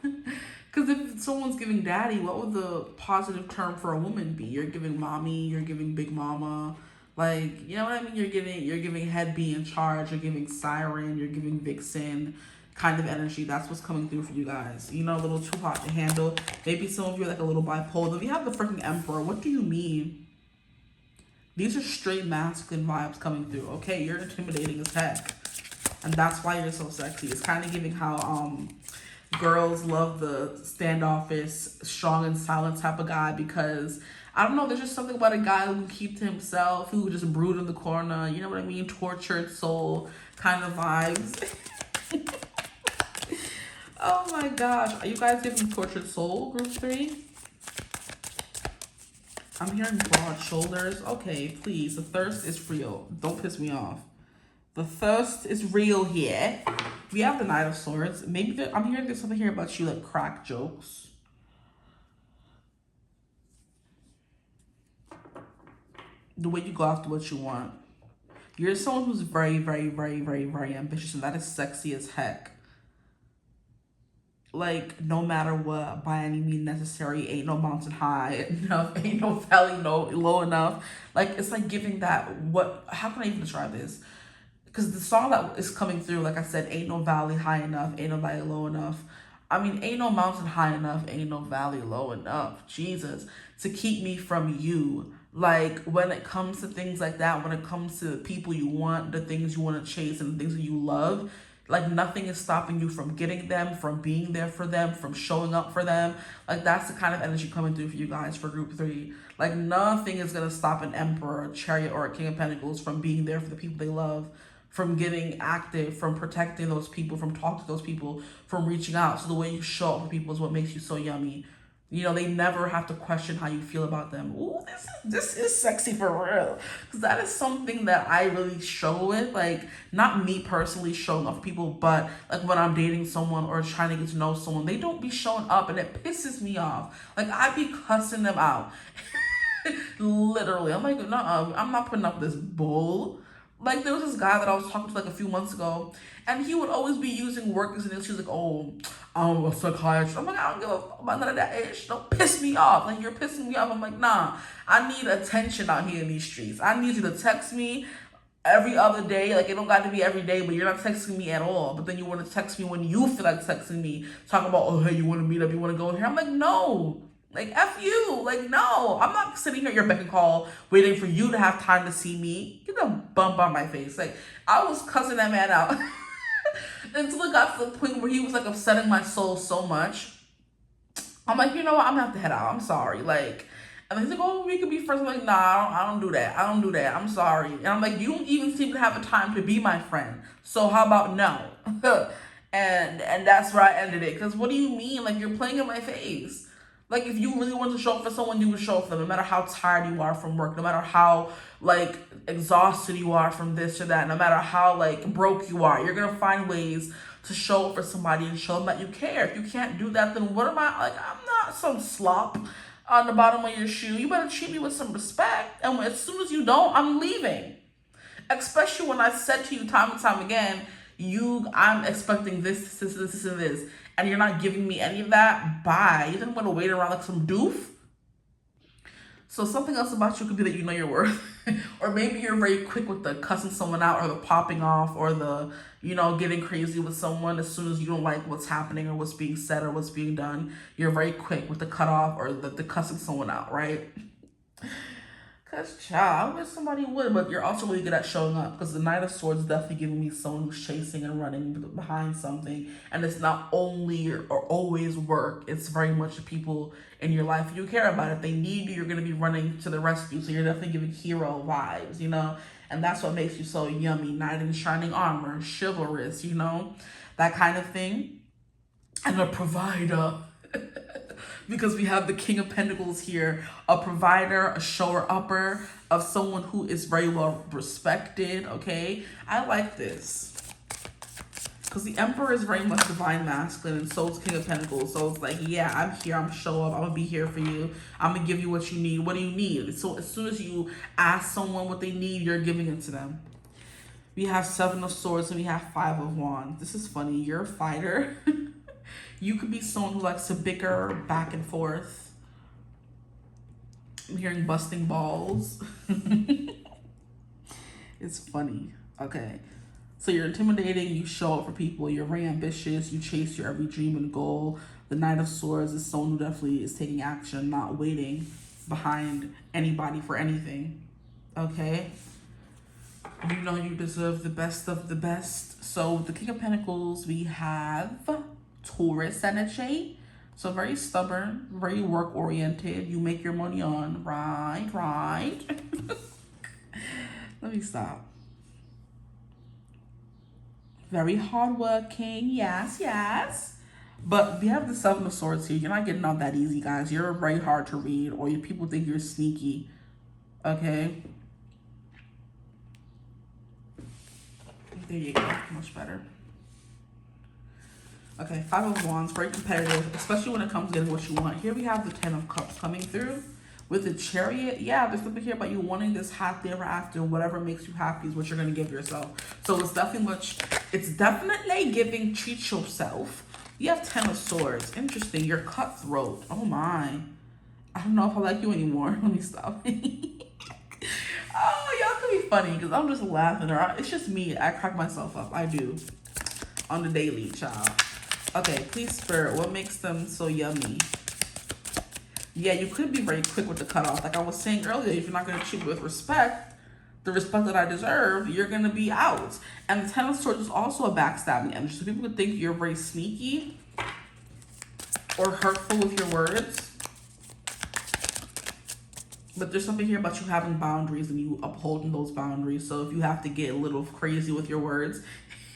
Because if someone's giving daddy, what would the positive term for a woman be? You're giving mommy, you're giving big mama, like, you know what I mean? You're giving head be in charge, you're giving siren, you're giving vixen kind of energy. That's what's coming through for you guys. You know, a little too hot to handle. Maybe some of you are like a little bipolar. If you have the freaking Emperor, what do you mean? These are straight masculine vibes coming through, okay? You're intimidating as heck. And that's why you're so sexy. It's kind of giving how girls love the standoffish, strong and silent type of guy, because I don't know, there's just something about a guy who can keep to himself, who just brood in the corner, you know what I mean? Tortured soul kind of vibes. Oh my gosh. Are you guys giving tortured soul, group 3? I'm hearing broad shoulders. Okay, please. The thirst is real. Don't piss me off. The thirst is real here. We have the Knight of Swords. Maybe I'm hearing there's something here about you, like crack jokes. The way you go after what you want. You're someone who's very, very, very, very, very ambitious, and that is sexy as heck. Like, no matter what, by any means necessary, ain't no mountain high enough, ain't no valley low enough. Like, it's like giving that, how can I even describe this? Because the song that is coming through, like I said, ain't no valley high enough, ain't no valley low enough. I mean, ain't no mountain high enough, ain't no valley low enough, Jesus, to keep me from you. Like, when it comes to things like that, when it comes to the people you want, the things you want to chase, and the things that you love, like, nothing is stopping you from getting them, from being there for them, from showing up for them. Like, that's the kind of energy coming through for you guys for group 3. Like, nothing is going to stop an Emperor, a Chariot, or a King of Pentacles from being there for the people they love, from getting active, from protecting those people, from talking to those people, from reaching out. So the way you show up for people is what makes you so yummy. You know, they never have to question how you feel about them. Ooh, this is sexy for real. Because that is something that I really struggle with. Like, not me personally showing up for people, but like when I'm dating someone or trying to get to know someone, they don't be showing up and it pisses me off. Like, I be cussing them out. Literally. I'm like, no, I'm not putting up this bull. Like, there was this guy that I was talking to like a few months ago, and he would always be using work as an excuse. She's like, oh, I'm a psychiatrist. I'm like, I don't give a fuck about none of that ish. Don't piss me off. Like, you're pissing me off. I'm like, nah, I need attention out here in these streets. I need you to text me every other day. Like, it don't got to be every day, but you're not texting me at all. But then you want to text me when you feel like texting me, talking about, oh, hey, you want to meet up? You want to go here? I'm like, no. Like, F you. Like, no. I'm not sitting here at your beck and call waiting for you to have time to see me. Get a bump on my face. Like, I was cussing that man out until it got to the point where he was, like, upsetting my soul so much. I'm like, you know what? I'm going to have to head out. I'm sorry. Like, and he's like, oh, we could be friends. I'm like, nah, I don't do that. I don't do that. I'm sorry. And I'm like, you don't even seem to have a time to be my friend. So how about no? and that's where I ended it. Because what do you mean? Like, you're playing in my face. Like, if you really want to show up for someone, you would show up for them, no matter how tired you are from work, no matter how, like, exhausted you are from this or that, no matter how, like, broke you are. You're going to find ways to show up for somebody and show them that you care. If you can't do that, then what am I? Like, I'm not some slop on the bottom of your shoe. You better treat me with some respect. And as soon as you don't, I'm leaving. Especially when I said to you time and time again, I'm expecting this, and this. And you're not giving me any of that, bye. You didn't want to wait around like some doof. So something else about you could be that you know your worth. Or maybe you're very quick with the cussing someone out or the popping off or the, you know, getting crazy with someone as soon as you don't like what's happening or what's being said or what's being done. You're very quick with the cutoff or the cussing someone out, right? Because, child, I wish somebody would, but you're also really good at showing up because the Knight of Swords is definitely giving me someone who's chasing and running behind something. And it's not only or always work. It's very much the people in your life you care about. If they need you, you're going to be running to the rescue. So you're definitely giving hero vibes, you know? And that's what makes you so yummy. Knight in shining armor, chivalrous, you know? That kind of thing. And a provider. Because we have the King of Pentacles here, a provider, a shower-upper, of someone who is very well respected, okay? I like this. Because the Emperor is very much divine masculine, and so is King of Pentacles. So it's like, yeah, I'm here, I'm show up, I'm going to be here for you. I'm going to give you what you need. What do you need? So as soon as you ask someone what they need, you're giving it to them. We have 7 of Swords and we have 5 of Wands. This is funny. You're a fighter. You could be someone who likes to bicker back and forth. I'm hearing busting balls. It's funny. Okay. So you're intimidating. You show up for people. You're very ambitious. You chase your every dream and goal. The Knight of Swords is someone who definitely is taking action, not waiting behind anybody for anything. Okay? You know you deserve the best of the best. So with the King of Pentacles, we have Taurus energy. So very stubborn, very work oriented. You make your money on, right. Let me stop. Very hardworking, yes. But we have the 7 of Swords here. You're not getting out that easy, guys. You're very hard to read, or people think you're sneaky. Okay. There you go. Much better. Okay, Five of Wands, very competitive, especially when it comes to getting what you want. Here we have the Ten of Cups coming through. With the Chariot, yeah, there's something here about you wanting this happily ever after. Whatever makes you happy is what you're going to give yourself. So it's definitely giving treat yourself. You have Ten of Swords. Interesting. You're cutthroat. Oh my. I don't know if I like you anymore. Let me stop. Oh, y'all could be funny because I'm just laughing. It's just me. I crack myself up. I do. On the daily, child. Okay, please, Spirit, what makes them so yummy? Yeah, you could be very quick with the cutoff. Like I was saying earlier, if you're not going to treat me with respect, the respect that I deserve, you're going to be out. And the Ten of Swords is also a backstabbing energy. So people could think you're very sneaky or hurtful with your words. But there's something here about you having boundaries and you upholding those boundaries. So if you have to get a little crazy with your words,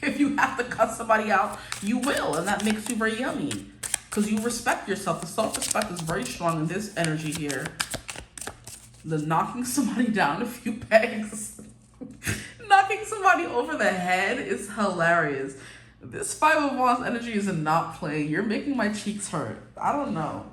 if you have to cut somebody out, you will. And that makes you very yummy. Because you respect yourself. The self-respect is very strong in this energy here. The knocking somebody down a few pegs. Knocking somebody over the head is hilarious. This Five of Wands energy is not playing. You're making my cheeks hurt. I don't know.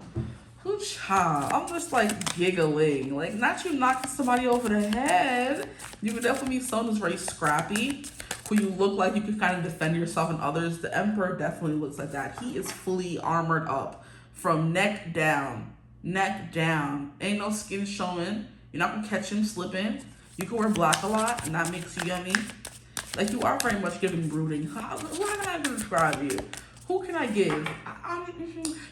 I'm just like giggling. Like, not you knocking somebody over the head. You could definitely be someone who's very scrappy. Who you look like you can kind of defend yourself and others. The Emperor definitely looks like that. He is fully armored up from neck down. Neck down. Ain't no skin showing. You're not gonna catch him slipping. You can wear black a lot and that makes you yummy. Like, you are very much giving brooding. How can I describe you? Who can I give?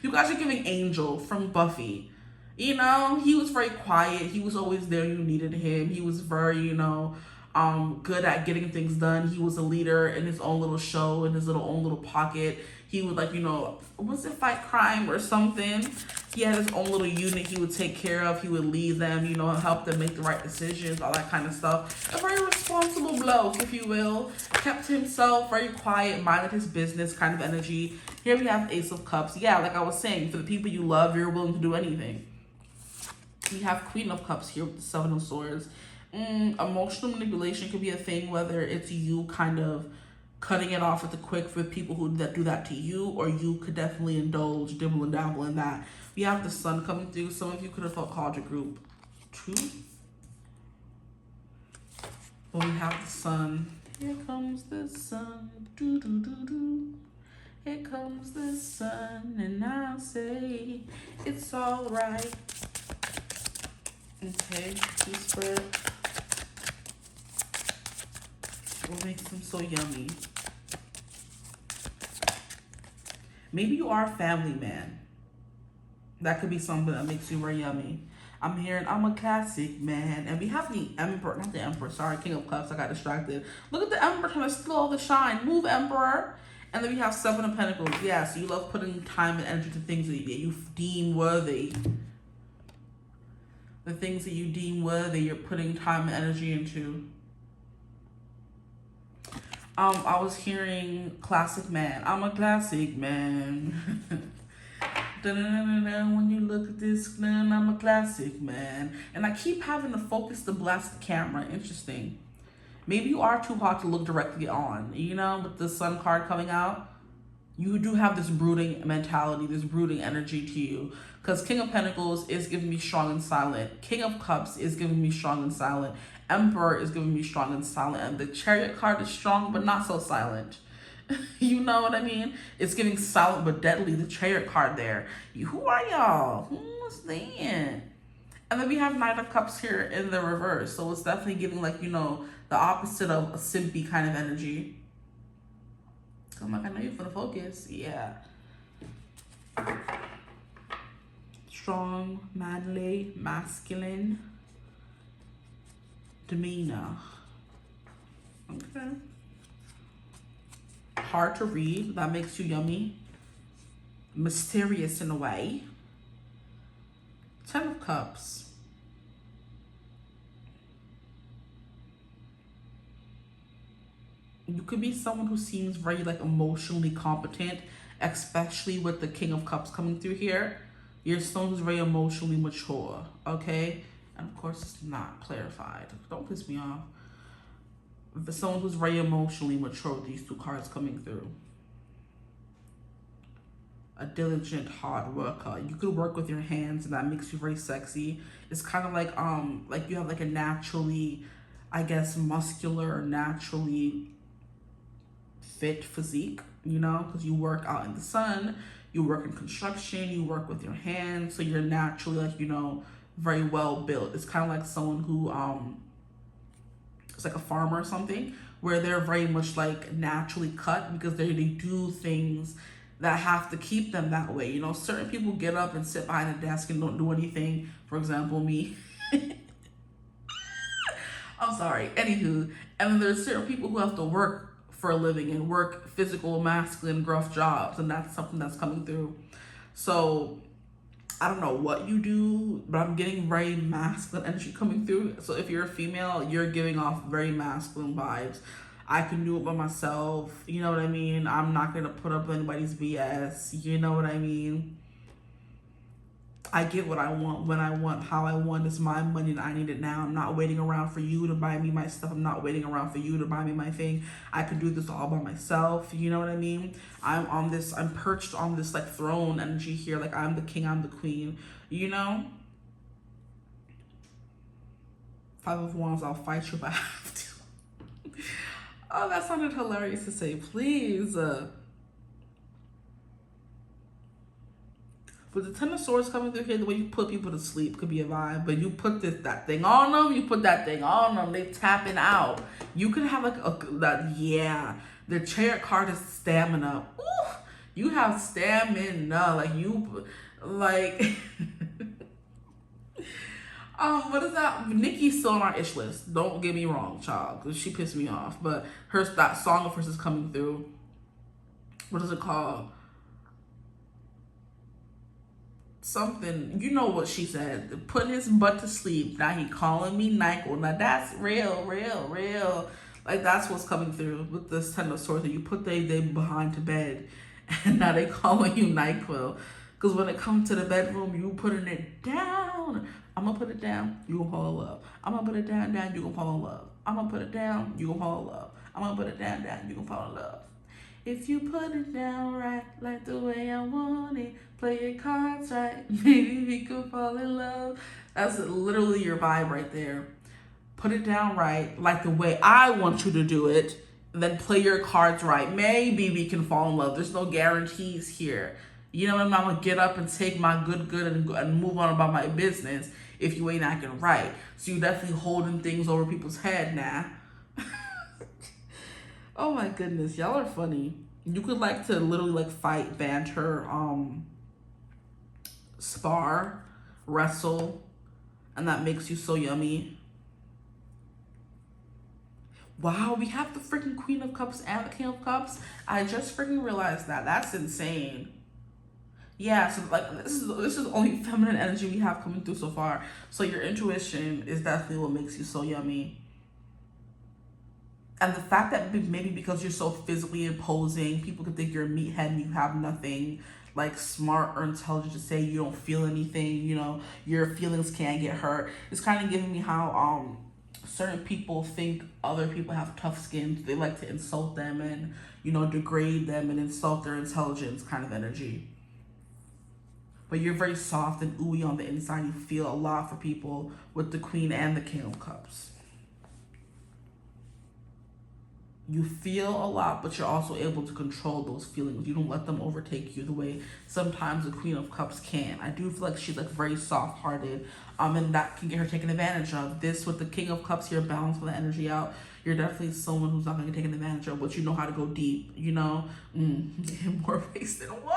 You guys are giving Angel from Buffy. You know, he was very quiet. He was always there. You needed him. He was very, good at getting things done. He was a leader in his own little show, in his own little pocket. He would was it fight crime or something? He had his own little unit he would take care of. He would lead them, help them make the right decisions, all that kind of stuff. A very responsible bloke, if you will. Kept himself very quiet, minded his business kind of energy. Here we have Ace of Cups. Yeah, like I was saying, for the people you love, you're willing to do anything. We have Queen of Cups here with the Seven of Swords. Emotional manipulation could be a thing, whether it's you kind of cutting it off at the quick for people that do that to you, or you could definitely indulge, dibble and dabble in that. We have the Sun coming through. Some of you could have called your group 2. But we have the Sun. Here comes the sun. Do do do do. Here comes the sun, and I'll say it's all right. Okay, please spread. What makes them so yummy? Maybe you are a family man. That could be something that makes you very yummy. I'm hearing I'm a classic man. And we have the Emperor, not the Emperor, sorry, King of Cups. I got distracted. Look at the Emperor trying to steal all the shine. Move, Emperor. And then we have Seven of Pentacles. Yeah, so you love putting time and energy to things that you deem worthy. The things that you deem worthy, you're putting time and energy into. I was hearing classic man. I'm a classic man. When you look at this, I'm a classic man. And I keep having to focus to blast the camera. Interesting. Maybe you are too hot to look directly on. With the Sun card coming out, you do have this brooding mentality, this brooding energy to you. Because King of Pentacles is giving me strong and silent. King of Cups is giving me strong and silent. Emperor is giving me strong and silent. And the Chariot card is strong, but not so silent. You know what I mean? It's giving silent but deadly, the Chariot card there. Who are y'all? Who's that? And then we have Knight of Cups here in the reverse. So it's definitely giving the opposite of a simpy kind of energy. I'm like, I know you're gonna focus. Yeah. Strong, manly, masculine demeanor. Okay. Hard to read. That makes you yummy. Mysterious in a way. Ten of Cups. You could be someone who seems very emotionally competent, especially with the King of Cups coming through here. You're someone who's very emotionally mature, okay? And of course, it's not clarified. Don't piss me off. For someone who's very emotionally mature with these two cards coming through. a diligent hard worker. You could work with your hands, and that makes you very sexy. It's kind of like you have like a naturally, I guess, muscular, naturally fit physique, you know, because you work out in the sun, you work in construction, you work with your hands, so you're naturally, like, you know, very well built. It's kind of like someone who it's like a farmer or something, where they're very much like naturally cut, because they do things that have to keep them that way. You know, certain people get up and sit behind a desk and don't do anything. For example, me. I'm sorry. Anywho, and then there's certain people who have to work for a living and work physical, masculine, gruff jobs, and that's something that's coming through. So I don't know what you do, but I'm getting very masculine energy coming through. So if you're a female, you're giving off very masculine vibes. I can do it by myself. You know what I mean? I'm not going to put up anybody's BS. You know what I mean? I get what I want, when I want, how I want. It's my money and I need it now. I'm not waiting around for you to buy me my stuff. I'm not waiting around for you to buy me my thing. I can do this all by myself. You know what I mean? I'm perched on this like throne energy here. Like I'm the king, I'm the queen, you know? 5 of Wands, I'll fight you if I have to. Oh, that sounded hilarious to say, please. But the Ten of Swords coming through here, the way you put people to sleep could be a vibe. But you put that thing on them, you put that thing on them, they tapping out. You could have yeah. The Chariot card is stamina. Ooh, you have stamina, what is that? Nikki's still on our ish list. Don't get me wrong, child, because she pissed me off. But that song of hers is coming through. What is it called? Something, you know what she said, putting his butt to sleep. Now he calling me NyQuil. Now that's real. Like that's what's coming through with this Ten of Swords. That you put they behind to bed, and now they calling you NyQuil. Because when it comes to the bedroom, you putting it down. I'm gonna put it down, you gonna fall in love. I'm gonna put it down, you gonna fall in love. I'm gonna put it down, you gonna fall in love. I'm gonna put it down, you gonna fall in love. If you put it down right, like the way I want it, play your cards right, maybe we could fall in love. That's literally your vibe right there. Put it down right, like the way I want you to do it, then play your cards right. Maybe we can fall in love. There's no guarantees here. You know what I mean? I'm gonna get up and take my good and move on about my business if you ain't acting right. So you definitely holding things over people's head now. Oh my goodness, y'all are funny. You could like to literally like fight, banter, spar, wrestle, and that makes you so yummy. Wow, we have the freaking Queen of Cups and the King of Cups. I just freaking realized that. That's insane. Yeah, so like this is only feminine energy we have coming through so far. So your intuition is definitely what makes you so yummy. And the fact that maybe because you're so physically imposing, people could think you're a meathead and you have nothing like smart or intelligent to say. You don't feel anything, you know, your feelings can't get hurt. It's kind of giving me how certain people think other people have tough skins. They like to insult them and, you know, degrade them and insult their intelligence kind of energy. But you're very soft and ooey on the inside. You feel a lot for people with the Queen and the King of Cups. You feel a lot, but you're also able to control those feelings. You don't let them overtake you the way sometimes the Queen of Cups can. I do feel like she's like very soft-hearted, and that can get her taken advantage of. This with the King of Cups here, balancing the energy out. You're definitely someone who's not going to get taken advantage of, but you know how to go deep, you know? More ways than one.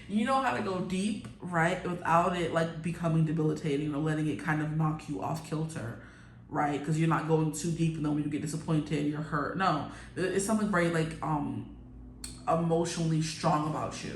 You know how to go deep, right? Without it like becoming debilitating or letting it kind of knock you off kilter. Right, because you're not going too deep, and then when you get disappointed, you're hurt. No, it's something very like emotionally strong about you,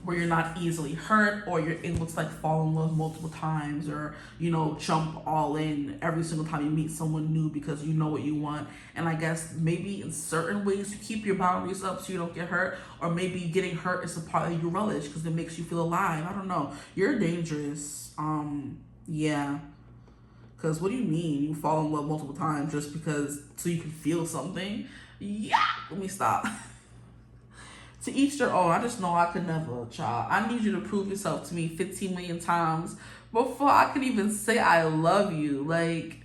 where you're not easily hurt, or you're able to like fall in love multiple times, or you know, jump all in every single time you meet someone new because you know what you want. And I guess maybe in certain ways you keep your boundaries up so you don't get hurt, or maybe getting hurt is a part that you relish because it makes you feel alive. I don't know. You're dangerous. Yeah. Because what do you mean you fall in love multiple times just because so you can feel something? Yeah, let me stop. To each their own. I just know I could never, child. I need you to prove yourself to me 15 million times before I could even say I love you. Like,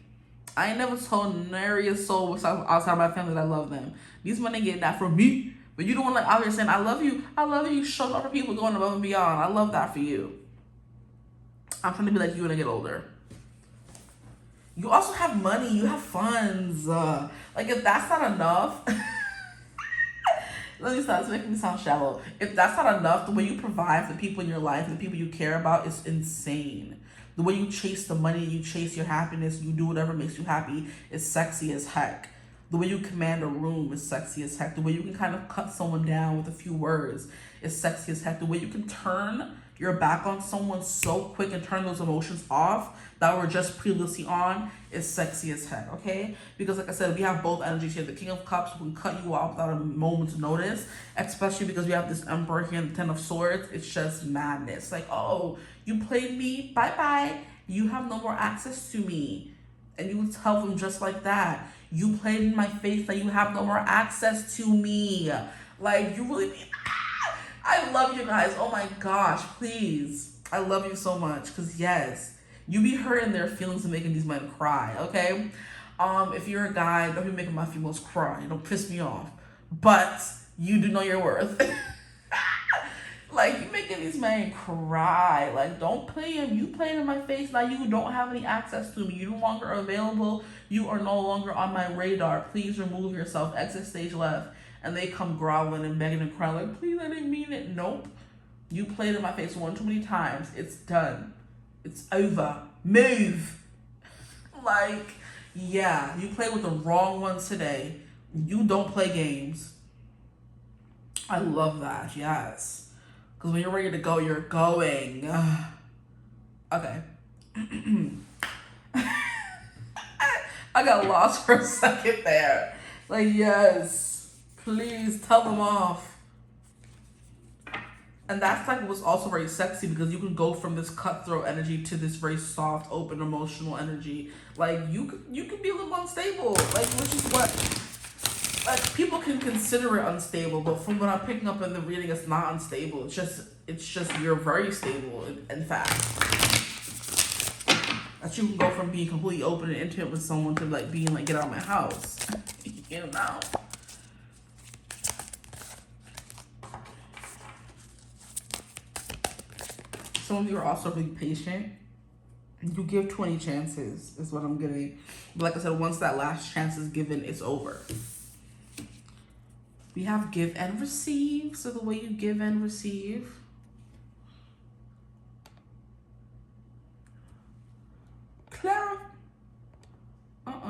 I ain't never told nary a soul outside my family that I love them. These men ain't getting that from me. But you don't want to out here saying, I love you, showing up for people, going above and beyond. I love that for you. I'm trying to be like you when I get older. You also have money, you have funds. Like, if that's not enough, let me stop, it's making me sound shallow. If that's not enough, the way you provide for the people in your life and the people you care about is insane. The way you chase the money, you chase your happiness, you do whatever makes you happy is sexy as heck. The way you command a room is sexy as heck. The way you can kind of cut someone down with a few words is sexy as heck. The way you can turn your back on someone so quick and turn those emotions off that were just previously on is sexy as heck, okay? Because like I said, we have both energies here. The King of Cups who can cut you off without a moment's notice, especially because we have this Emperor here and the Ten of Swords. It's just madness. Like, oh, you played me, bye-bye. You have no more access to me. And you would tell them just like that. You played in my face that you have no more access to me. Like, you really mean, I love you guys. Oh my gosh, please. I love you so much. Because yes, you be hurting their feelings and making these men cry, okay? If you're a guy, don't be making my females cry. Don't piss me off. But you do know your worth. Like, you making these men cry. Like, don't play him. You played in my face. Now you don't have any access to me. You're no longer available. You are no longer on my radar. Please remove yourself. Exit stage left. And they come groveling and begging and crying like, please, I didn't mean it. Nope. You played in my face one too many times. It's done. It's over. Move. Like, yeah, you played with the wrong ones today. You don't play games. I love that. Yes. Because when you're ready to go, you're going. Okay. I got lost for a second there. Like, yes. Please tell them off. And that's like was also very sexy because you can go from this cutthroat energy to this very soft, open, emotional energy. Like, you could be a little unstable. Like, which is what... Like, people can consider it unstable, but from what I'm picking up in the reading, it's not unstable. It's just you're very stable, in fact. That you can go from being completely open and intimate with someone to, like, being like, get out of my house. You know? Some of you are also really patient. You give 20 chances, is what I'm getting. But like I said, once that last chance is given, it's over. We have give and receive. So the way you give and receive. Clara.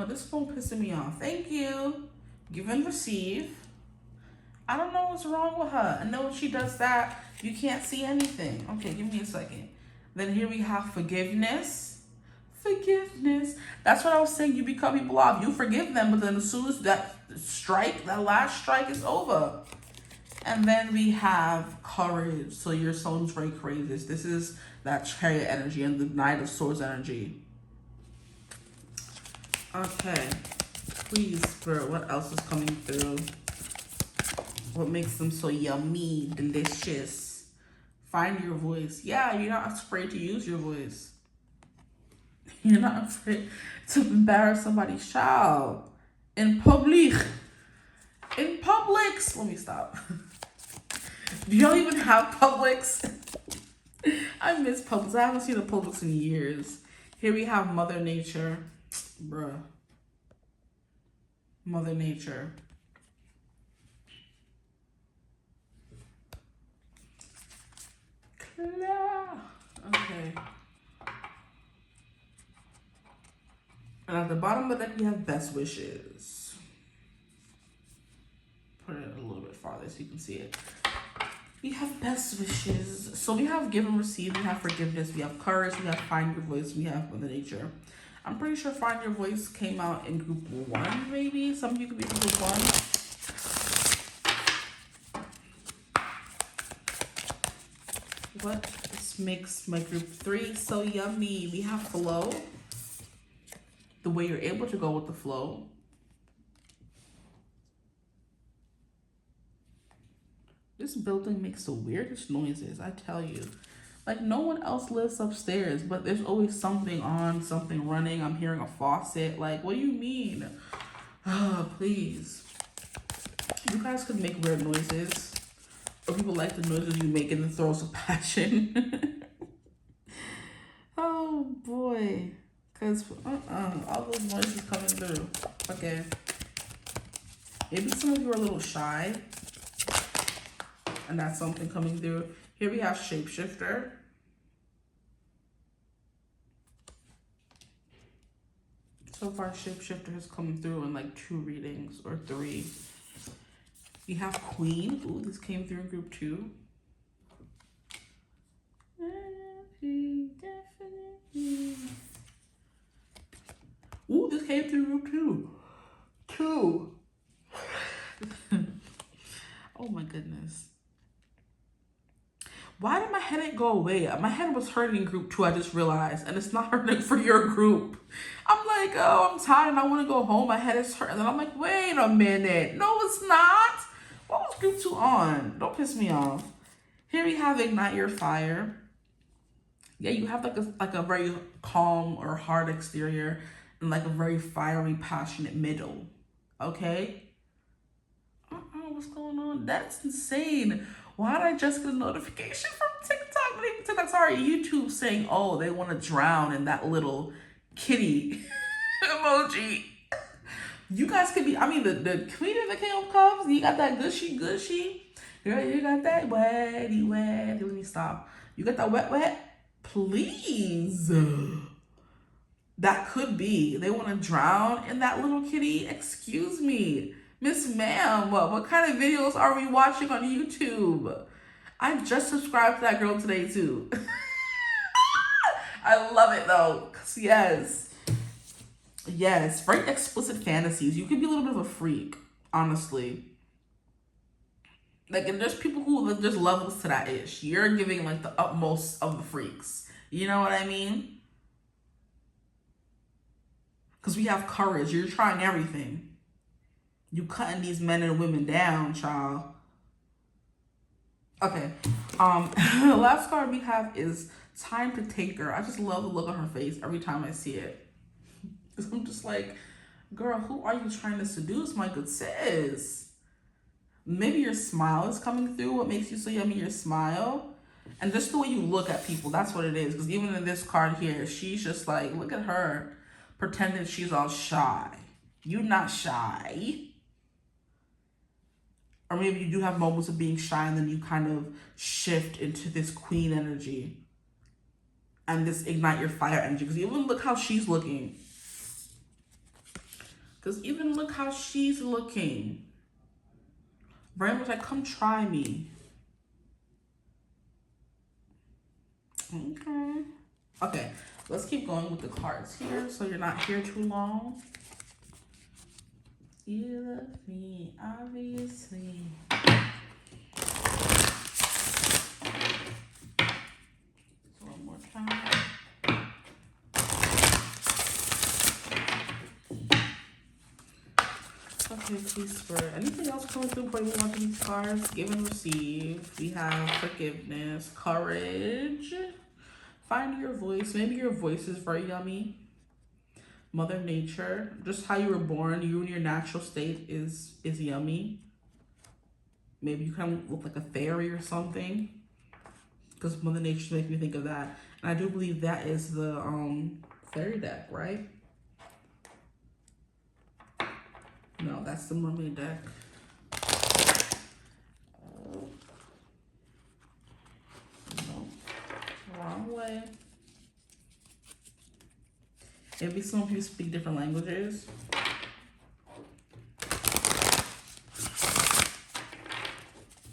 This phone pissing me off. Thank you. Give and receive. I don't know what's wrong with her. I know when she does that, you can't see anything. Okay, give me a second. Then here we have forgiveness. Forgiveness. That's what I was saying. You be cut people off. You forgive them, but then as soon as that last strike is over. And then we have courage. So your soul's very courageous. This is that Chariot energy and the Knight of Swords energy. Okay. Please, Spirit, what else is coming through? What makes them so yummy, delicious? Find your voice. Yeah, you're not afraid to use your voice. You're not afraid to embarrass somebody's child. In public. In Publix. Let me stop. Do y'all even have Publix? I miss Publix. I haven't seen a Publix in years. Here we have Mother Nature. Bruh. Mother Nature. Okay. And at the bottom of the deck, we have best wishes. Put it a little bit farther so you can see it. We have best wishes. So we have give and receive. We have forgiveness. We have courage. We have find your voice. We have Mother Nature. I'm pretty sure find your voice came out in group 1, maybe. Some of you could be in group 1. What makes my group 3 so yummy? We have flow. The way you're able to go with the flow. This This building makes the weirdest noises, I tell you. Like, no one else lives upstairs, but there's always something on, something running. I'm hearing a faucet. Like, what do you mean? Please. You guys could make weird noises. Or people like the noises you make in the throes of passion. Oh, boy. Because, all those noises coming through. Okay. Maybe some of you are a little shy. And that's something coming through. Here we have shapeshifter. So far, shapeshifter has come through in like 2 readings or 3. We have queen. Ooh, this came through in group 2. Ooh, this came through group 2. 2. Oh my goodness. Why did my headache go away? My head was hurting in group 2, I just realized. And it's not hurting for your group. I'm like, oh, I'm tired and I want to go home. My head is hurting. And then I'm like, wait a minute. No, it's not. What was group 2 on? Don't piss me off. Here we have ignite your fire. Yeah, you have like a very calm or hard exterior and like a very fiery, passionate middle. Okay? What's going on? That's insane. Why did I just get a notification from TikTok? Not even TikTok, sorry, YouTube saying, oh, they want to drown in that little kitty emoji. You guys could be, I mean, the queen of the king of cups, you got that gushy. Girl, you got that wetty. Let me stop. You got that wet. Please. That could be. They want to drown in that little kitty. Excuse me. Miss Ma'am, what kind of videos are we watching on YouTube? I just subscribed to that girl today too. I love it though. 'Cause yes, very explicit fantasies. You could be a little bit of a freak, honestly. Like, and there's people who, there's levels to that ish. You're giving like the utmost of the freaks. You know what I mean? Because we have courage. You're trying everything. You cutting these men and women down, child. Okay. The last card we have is Time to Take Her. I just love the look on her face every time I see it. I'm just like, girl, who are you trying to seduce, my good sis? Maybe your smile is coming through. What makes you so yummy? Your smile. And just the way you look at people, that's what it is. Because even in this card here, she's just like, look at her, pretending she's all shy. You're not shy. Or maybe you do have moments of being shy and then you kind of shift into this queen energy. And this ignite your fire energy. Because even look how she's looking. Very much like, come try me. Okay, let's keep going with the cards here so you're not here too long. You love me, obviously. One more time. Okay, please, Spirit. Anything else coming through before we move on to these cards? Give and receive. We have forgiveness, courage. Find your voice. Maybe your voice is very yummy. Mother Nature, just how you were born, you in your natural state is yummy. Maybe you kind of look like a fairy or something, because Mother Nature makes me think of that. And I do believe that is the fairy deck, right? No, that's the mermaid deck. No, wrong way. Maybe some of you speak different languages.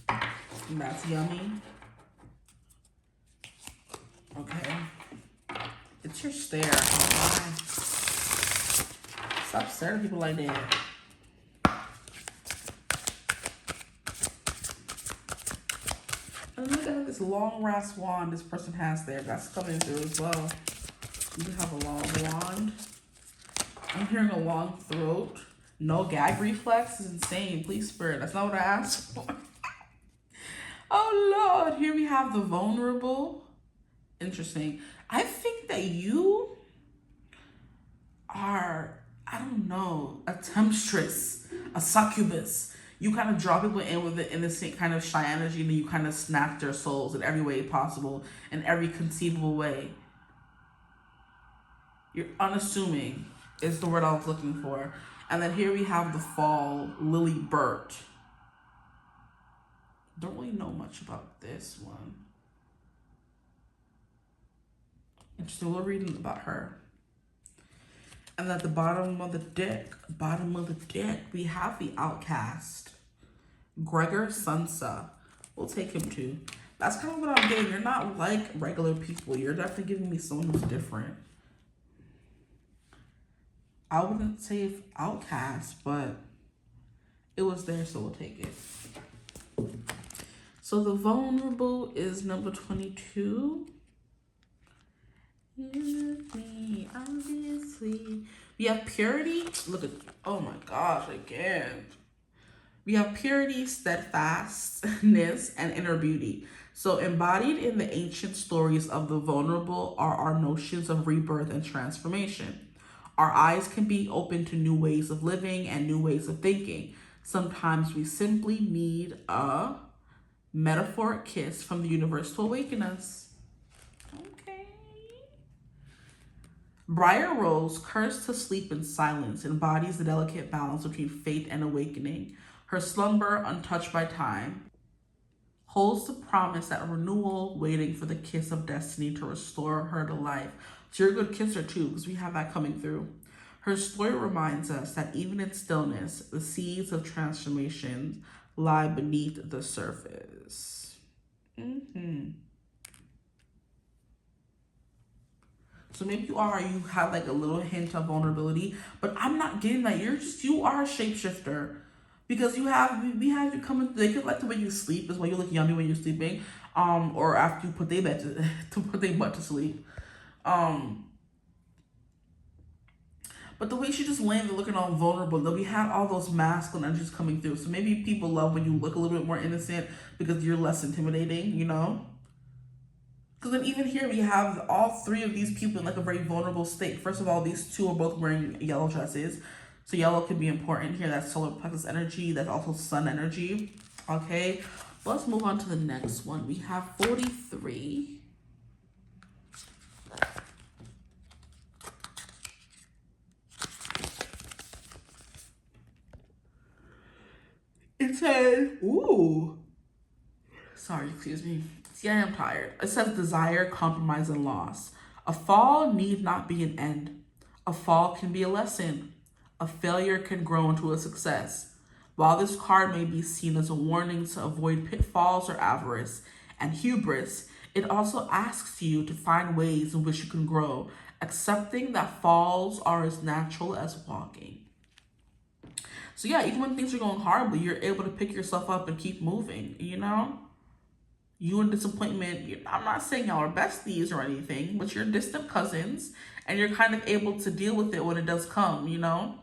And that's yummy. Okay. It's your stare. Stop staring at people like that. And look at this long ass wand this person has there. That's coming through as well. You have a long wand. I'm hearing a long throat. No gag reflex is insane. Please, Spirit. That's not what I asked for. Oh Lord, here we have the vulnerable. Interesting. I think that you are, I don't know, a temptress, a succubus. You kind of draw people in with the innocent kind of shy energy, and then you kind of snatch their souls in every way possible, in every conceivable way. You're unassuming is the word I was looking for. And then here we have the fall, Lily Burt. Don't really know much about this one. Interesting, we're reading about her. And at the bottom of the deck, we have the outcast, Gregor Sansa. We'll take him too. That's kind of what I'm getting. You're not like regular people. You're definitely giving me someone who's different. I wouldn't say outcast, but it was there, so we'll take it. So the vulnerable is number 22. Me, obviously. We have purity. Look at, oh my gosh, again. We have purity, steadfastness, and inner beauty. So embodied in the ancient stories of the vulnerable are our notions of rebirth and transformation. Our eyes can be open to new ways of living and new ways of thinking. Sometimes we simply need a metaphoric kiss from the universe to awaken us. Okay. Briar Rose, cursed to sleep in silence, embodies the delicate balance between fate and awakening. Her slumber, untouched by time, holds the promise that renewal, waiting for the kiss of destiny to restore her to life. So you're a good kisser too, because we have that coming through. Her story reminds us that even in stillness, the seeds of transformation lie beneath the surface. So maybe you have like a little hint of vulnerability, but I'm not getting that. You are a shapeshifter. Because we have you coming, they could like the way you sleep is why you look yummy when you're sleeping, or after you put their butt to sleep. But the way she just landed looking all vulnerable, that we had all those masculine energies coming through. So maybe people love when you look a little bit more innocent because you're less intimidating, you know? Because then even here we have all three of these people in like a very vulnerable state. First of all, these two are both wearing yellow dresses. So yellow can be important here. That's solar plexus energy. That's also sun energy. Okay, let's move on to the next one. We have 43. It says, ooh. Sorry, excuse me. See, I am tired. It says desire, compromise, and loss. A fall need not be an end. A fall can be a lesson. A failure can grow into a success. While this card may be seen as a warning to avoid pitfalls or avarice and hubris, it also asks you to find ways in which you can grow, accepting that falls are as natural as walking. So yeah, even when things are going horribly, you're able to pick yourself up and keep moving, you know? You and disappointment, I'm not saying y'all are besties or anything, but you're distant cousins, and you're kind of able to deal with it when it does come, you know?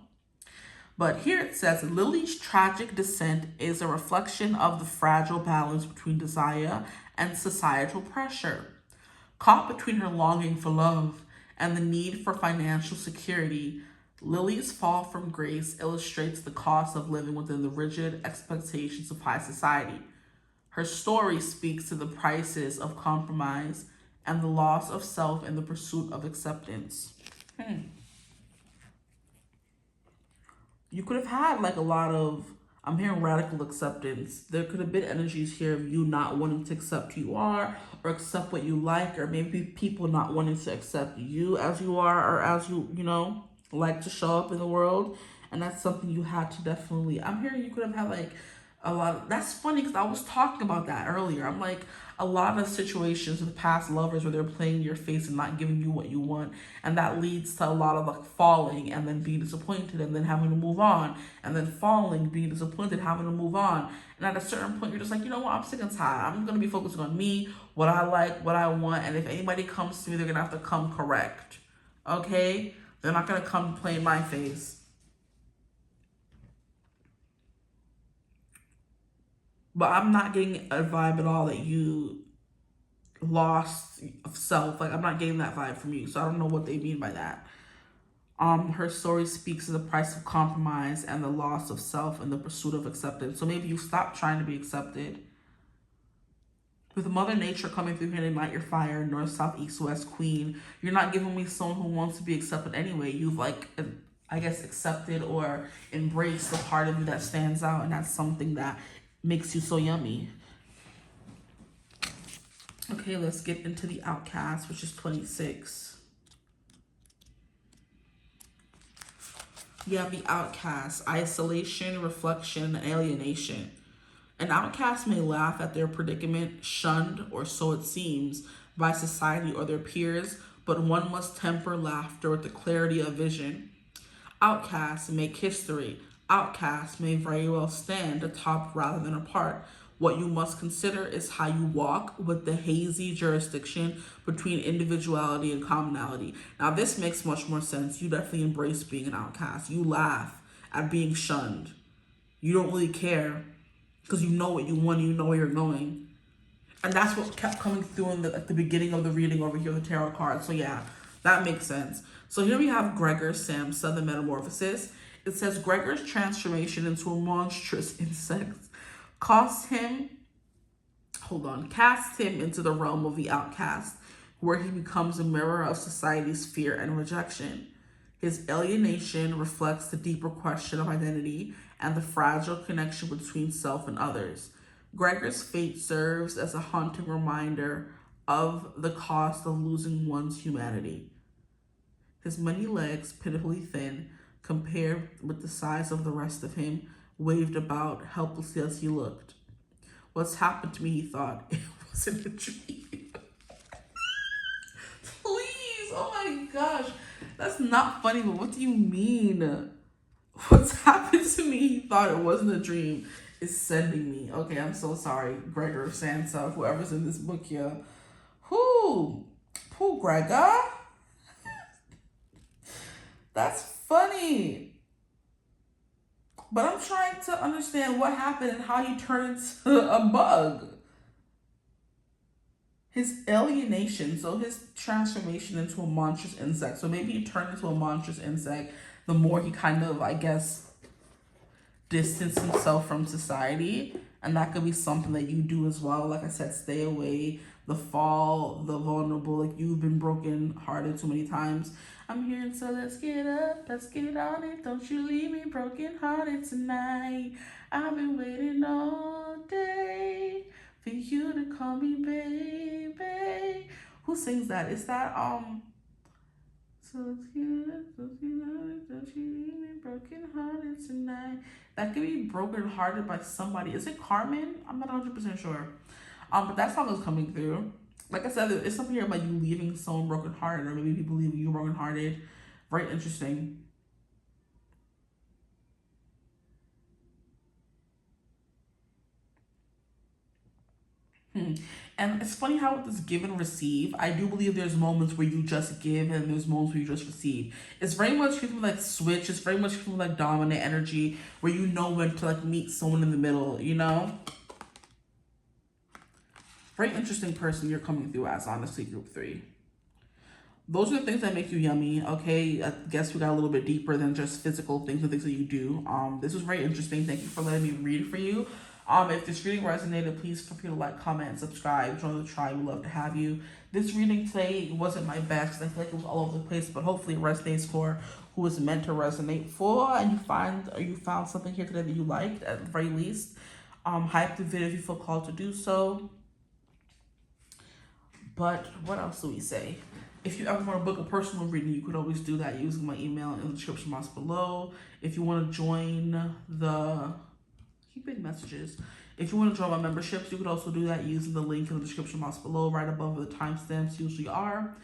But here it says, Lily's tragic descent is a reflection of the fragile balance between desire and societal pressure. Caught between her longing for love and the need for financial security, Lily's fall from grace illustrates the cost of living within the rigid expectations of high society. Her story speaks to the prices of compromise and the loss of self in the pursuit of acceptance. You could have had like a lot of, I'm hearing radical acceptance. There could have been energies here of you not wanting to accept who you are or accept what you like, or maybe people not wanting to accept you as you are or as you like to show up in the world. And that's something you had to definitely, I'm hearing you could have had like a lot of, that's funny because I was talking about that earlier. I'm like, a lot of situations with past lovers where they're playing your face and not giving you what you want, and that leads to a lot of like falling and then being disappointed and then having to move on, and then falling, being disappointed, having to move on. And at a certain point you're just like, you know what, I'm sick and tired. I'm gonna be focusing on me, what I like, what I want, and if anybody comes to me, they're gonna have to come correct. Okay, they're not gonna come play in my face. But I'm not getting a vibe at all that you lost self. Like, I'm not getting that vibe from you. So I don't know what they mean by that. Her story speaks of the price of compromise and the loss of self in the pursuit of acceptance. So maybe you stop trying to be accepted. With Mother Nature coming through here to ignite your fire, north, south, east, west, queen, you're not giving me someone who wants to be accepted anyway. You've, like, I guess, accepted or embraced the part of you that stands out, and that's something that makes you so yummy. Okay, let's get into the outcast, which is 26. You have the outcast, isolation, reflection, and alienation. An outcast may laugh at their predicament, shunned, or so it seems, by society or their peers, but one must temper laughter with the clarity of vision. Outcasts make history. Outcasts may very well stand atop rather than apart. What you must consider is how you walk with the hazy jurisdiction between individuality and commonality. Now, this makes much more sense. You definitely embrace being an outcast. You laugh at being shunned. You don't really care because you know what you want and you know where you're going. And that's what kept coming through in at the beginning of the reading over here, the tarot card. So yeah, that makes sense. So here we have Gregor Samsa, the Metamorphosis. It says Gregor's transformation into a monstrous insect cast him into the realm of the outcast, where he becomes a mirror of society's fear and rejection. His alienation reflects the deeper question of identity and the fragile connection between self and others. Gregor's fate serves as a haunting reminder of the cost of losing one's humanity. His many legs, pitifully thin, compared with the size of the rest of him, waved about helplessly as he looked. What's happened to me, he thought. It wasn't a dream. Please, oh my gosh. That's not funny, but what do you mean? What's happened to me, he thought it wasn't a dream, is sending me. Okay, I'm so sorry, Gregor Samsa, whoever's in this book here. Who, Gregor? That's funny. But I'm trying to understand what happened and how he turned into a bug. His alienation, so his transformation into a monstrous insect. So maybe he turned into a monstrous insect the more he kind of, I guess, distanced himself from society. And that could be something that you do as well. Like I said, stay away, the fall, the vulnerable. Like, you've been broken hearted too many times. I'm here, so let's get up, let's get on it. Don't you leave me broken hearted tonight. I've been waiting all day for you to call me baby. Who sings that? Is that so let's get up, let's get on it. Don't you leave me broken hearted tonight. That could be broken hearted by somebody. Is it Carmen? I'm not 100% sure. But that song is coming through. Like I said, it's something here about you leaving someone brokenhearted, or maybe people leaving you brokenhearted. Very interesting. And it's funny how with this give and receive, I do believe there's moments where you just give and there's moments where you just receive. It's very much feeling like switch. It's very much feeling like dominant energy, where you know when to like meet someone in the middle, you know? Very interesting person you're coming through as, honestly, group 3. Those are the things that make you yummy, okay? I guess we got a little bit deeper than just physical things and things that you do. This was very interesting. Thank you for letting me read for you. If this reading resonated, please feel free to like, comment, and subscribe. Join the tribe. We'd love to have you. This reading today wasn't my best. I feel like it was all over the place, but hopefully it resonates for who is meant to resonate for, and you found something here today that you liked at the very least. Hype the video if you feel called to do so. But what else do we say? If you ever want to book a personal reading, you could always do that using my email in the description box below. If you want to join big messages. If you want to join my memberships, you could also do that using the link in the description box below, right above where the timestamps usually are.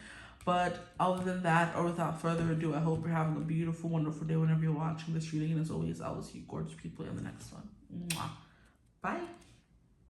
But other than that, or without further ado, I hope you're having a beautiful, wonderful day whenever you're watching this reading. And as always, I will see you gorgeous people in the next one. Mwah. Bye.